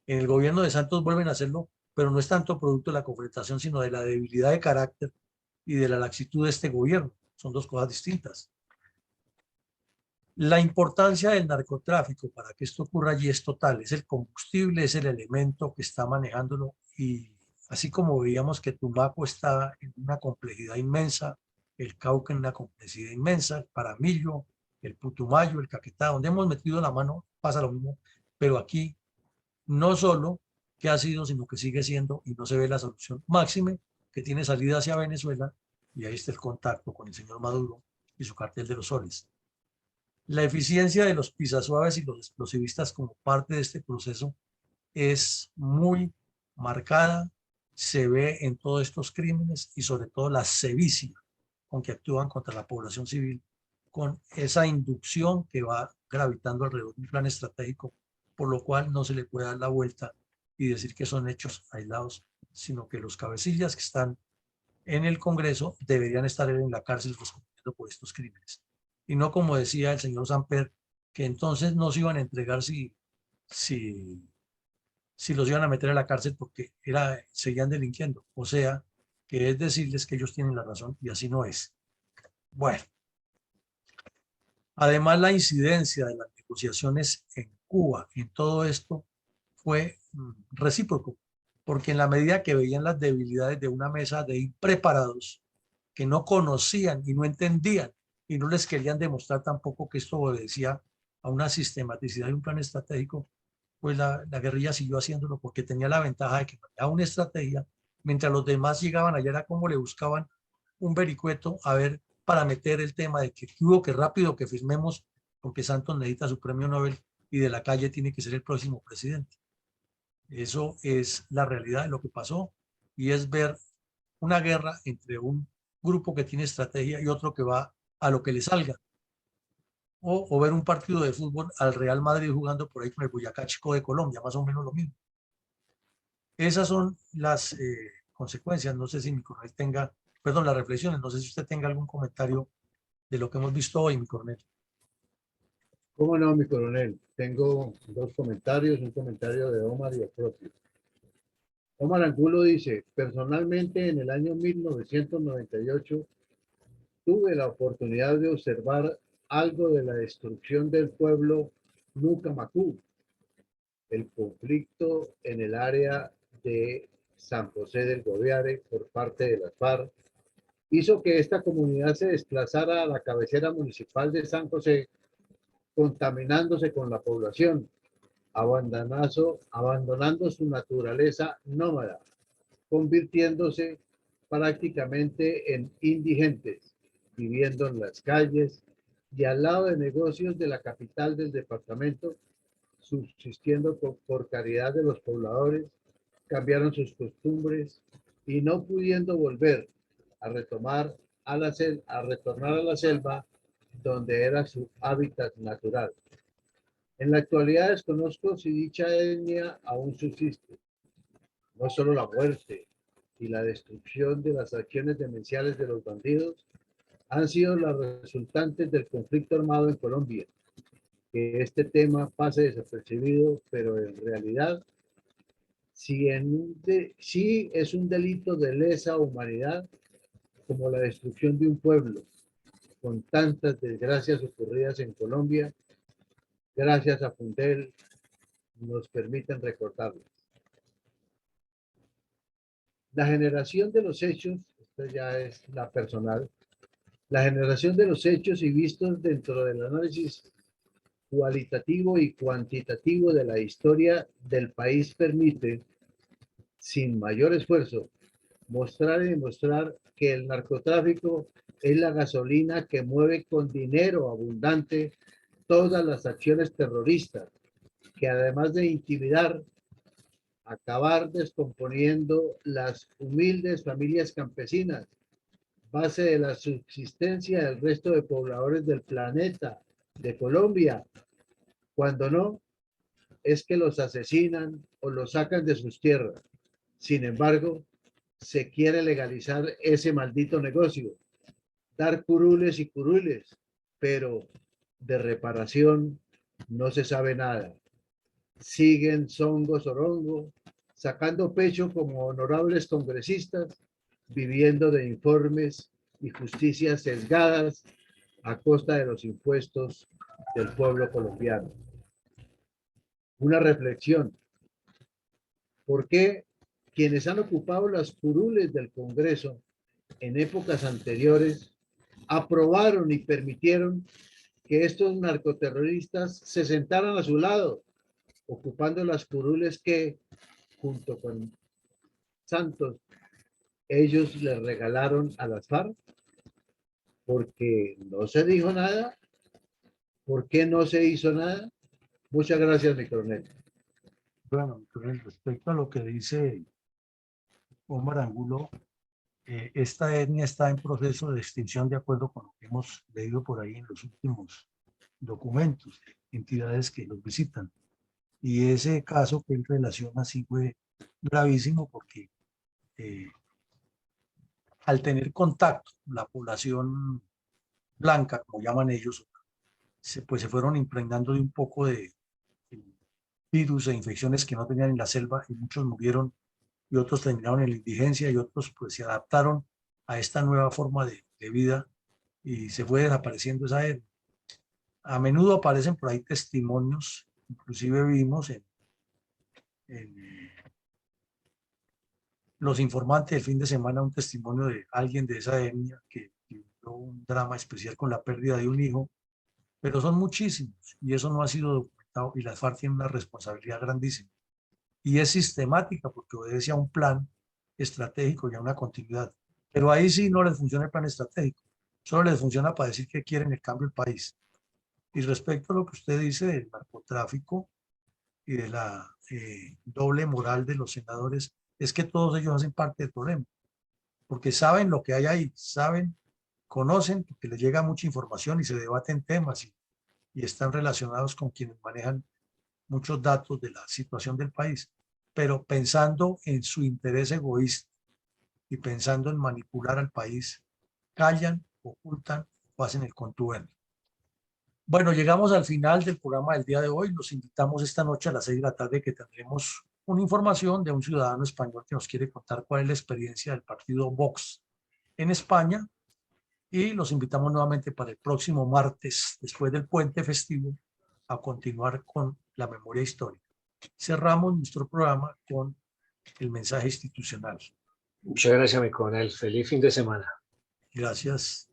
En el gobierno de Santos vuelven a hacerlo, pero no es tanto producto de la confrontación, sino de la debilidad de carácter y de la laxitud de este gobierno. Son dos cosas distintas. La importancia del narcotráfico para que esto ocurra allí es total. Es el combustible, es el elemento que está manejándolo. Y así como veíamos que Tumaco está en una complejidad inmensa, el Cauca en una complejidad inmensa, el Paramillo, el Putumayo, el Caquetá, donde hemos metido la mano, pasa lo mismo. Pero aquí no solo que ha sido, sino que sigue siendo y no se ve la solución máxime que tiene salida hacia Venezuela, y ahí está el contacto con el señor Maduro y su cartel de los soles. La eficiencia de los pisasuaves y los explosivistas como parte de este proceso es muy marcada, se ve en todos estos crímenes y sobre todo la sevicia con que actúan contra la población civil, con esa inducción que va gravitando alrededor de un plan estratégico, por lo cual no se le puede dar la vuelta y decir que son hechos aislados, sino que los cabecillas que están en el Congreso deberían estar en la cárcel respondiendo por estos crímenes. Y no como decía el señor Samper, que entonces no se iban a entregar si, si los iban a meter a la cárcel porque seguían delinquiendo. O sea, que es decirles que ellos tienen la razón y así no es. Bueno, además la incidencia de las negociaciones en Cuba en todo esto fue recíproco, porque en la medida que veían las debilidades de una mesa de impreparados que no conocían y no entendían y no les querían demostrar tampoco que esto obedecía a una sistematicidad y un plan estratégico, pues la guerrilla siguió haciéndolo porque tenía la ventaja de que manejaba una estrategia, mientras los demás llegaban allá era como le buscaban un vericueto a ver para meter el tema de que hubo que rápido que firmemos porque Santos necesita su premio Nobel y de la calle tiene que ser el próximo presidente. Eso es la realidad de lo que pasó y es ver una guerra entre un grupo que tiene estrategia y otro que va a lo que le salga. O ver un partido de fútbol al Real Madrid jugando por ahí con el Boyacá Chico de Colombia, más o menos lo mismo. Esas son las consecuencias. No sé si mi coronel tenga, perdón, las reflexiones. No sé si usted tenga algún comentario de lo que hemos visto hoy, mi coronel. ¿Cómo no, mi coronel? Tengo dos comentarios, un comentario de Omar y el propio. Omar Angulo dice, personalmente en el año 1998 tuve la oportunidad de observar algo de la destrucción del pueblo Nucamacú, el conflicto en el área de San José del Goviare por parte de las FARC hizo que esta comunidad se desplazara a la cabecera municipal de San José, contaminándose con la población, abandonando su naturaleza nómada, convirtiéndose prácticamente en indigentes, viviendo en las calles y al lado de negocios de la capital del departamento, subsistiendo por caridad de los pobladores, cambiaron sus costumbres y no pudiendo volver a retomar a retornar a la selva donde era su hábitat natural. En la actualidad desconozco si dicha etnia aún subsiste. No solo la muerte y la destrucción de las acciones demenciales de los bandidos han sido las resultantes del conflicto armado en Colombia. Que este tema pase desapercibido, pero en realidad sí es un delito de lesa humanidad como la destrucción de un pueblo, con tantas desgracias ocurridas en Colombia, gracias a Fundel, nos permiten recordarlas. La generación de los hechos, esta ya es la personal, la generación de los hechos y vistos dentro del análisis cualitativo y cuantitativo de la historia del país permite, sin mayor esfuerzo, mostrar y demostrar que el narcotráfico es la gasolina que mueve con dinero abundante todas las acciones terroristas, que además de intimidar, acabar descomponiendo las humildes familias campesinas, base de la subsistencia del resto de pobladores del planeta, de Colombia, cuando no, es que los asesinan o los sacan de sus tierras. Sin embargo, se quiere legalizar ese maldito negocio, dar curules y curules, pero de reparación no se sabe nada. Siguen songo sorongo, sacando pecho como honorables congresistas, viviendo de informes y justicias sesgadas a costa de los impuestos del pueblo colombiano. Una reflexión. ¿Por qué quienes han ocupado las curules del Congreso en épocas anteriores aprobaron y permitieron que estos narcoterroristas se sentaran a su lado, ocupando las curules que, junto con Santos, ellos les regalaron a las FARC? Porque no se dijo nada. ¿Por qué no se hizo nada? Muchas gracias, mi coronel. Bueno, respecto a lo que dice Omar Angulo, esta etnia está en proceso de extinción de acuerdo con lo que hemos leído por ahí en los últimos documentos, entidades que los visitan. Y ese caso que él relaciona sí fue gravísimo porque al tener contacto, la población blanca, como llaman ellos, pues se fueron impregnando de un poco de virus e infecciones que no tenían en la selva y muchos murieron y otros terminaron en la indigencia y otros pues se adaptaron a esta nueva forma de vida y se fue desapareciendo esa etnia. A menudo aparecen por ahí testimonios, inclusive vimos en Los Informantes el fin de semana un testimonio de alguien de esa etnia que vivió un drama especial con la pérdida de un hijo, pero son muchísimos y eso no ha sido documentado y las FARC tienen una responsabilidad grandísima. Y es sistemática porque obedece a un plan estratégico y a una continuidad. Pero ahí sí no les funciona el plan estratégico, solo les funciona para decir que quieren el cambio del país. Y respecto a lo que usted dice del narcotráfico y de la doble moral de los senadores, es que todos ellos hacen parte del problema, porque saben lo que hay ahí, saben, conocen, porque les llega mucha información y se debaten temas y están relacionados con quienes manejan muchos datos de la situación del país, pero pensando en su interés egoísta y pensando en manipular al país, callan, ocultan o hacen el contubernio. Bueno, llegamos al final del programa del día de hoy. Los invitamos esta noche a las 6 de la tarde que tendremos una información de un ciudadano español que nos quiere contar cuál es la experiencia del partido Vox en España. Y los invitamos nuevamente para el próximo martes, después del puente festivo, a continuar con la memoria histórica. Cerramos nuestro programa con el mensaje institucional. Muchas gracias, mi coronel. Feliz fin de semana. Gracias.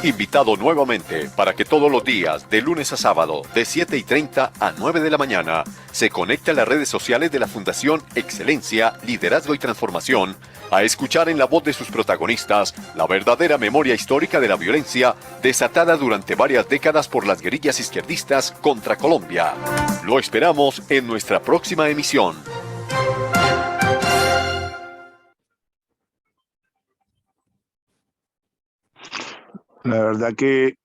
Invitado nuevamente para que todos los días, de lunes a sábado, de 7:30 a 9 de la mañana, se conecte a las redes sociales de la Fundación Excelencia, Liderazgo y Transformación, a escuchar en la voz de sus protagonistas la verdadera memoria histórica de la violencia desatada durante varias décadas por las guerrillas izquierdistas contra Colombia. Lo esperamos en nuestra próxima emisión. La verdad que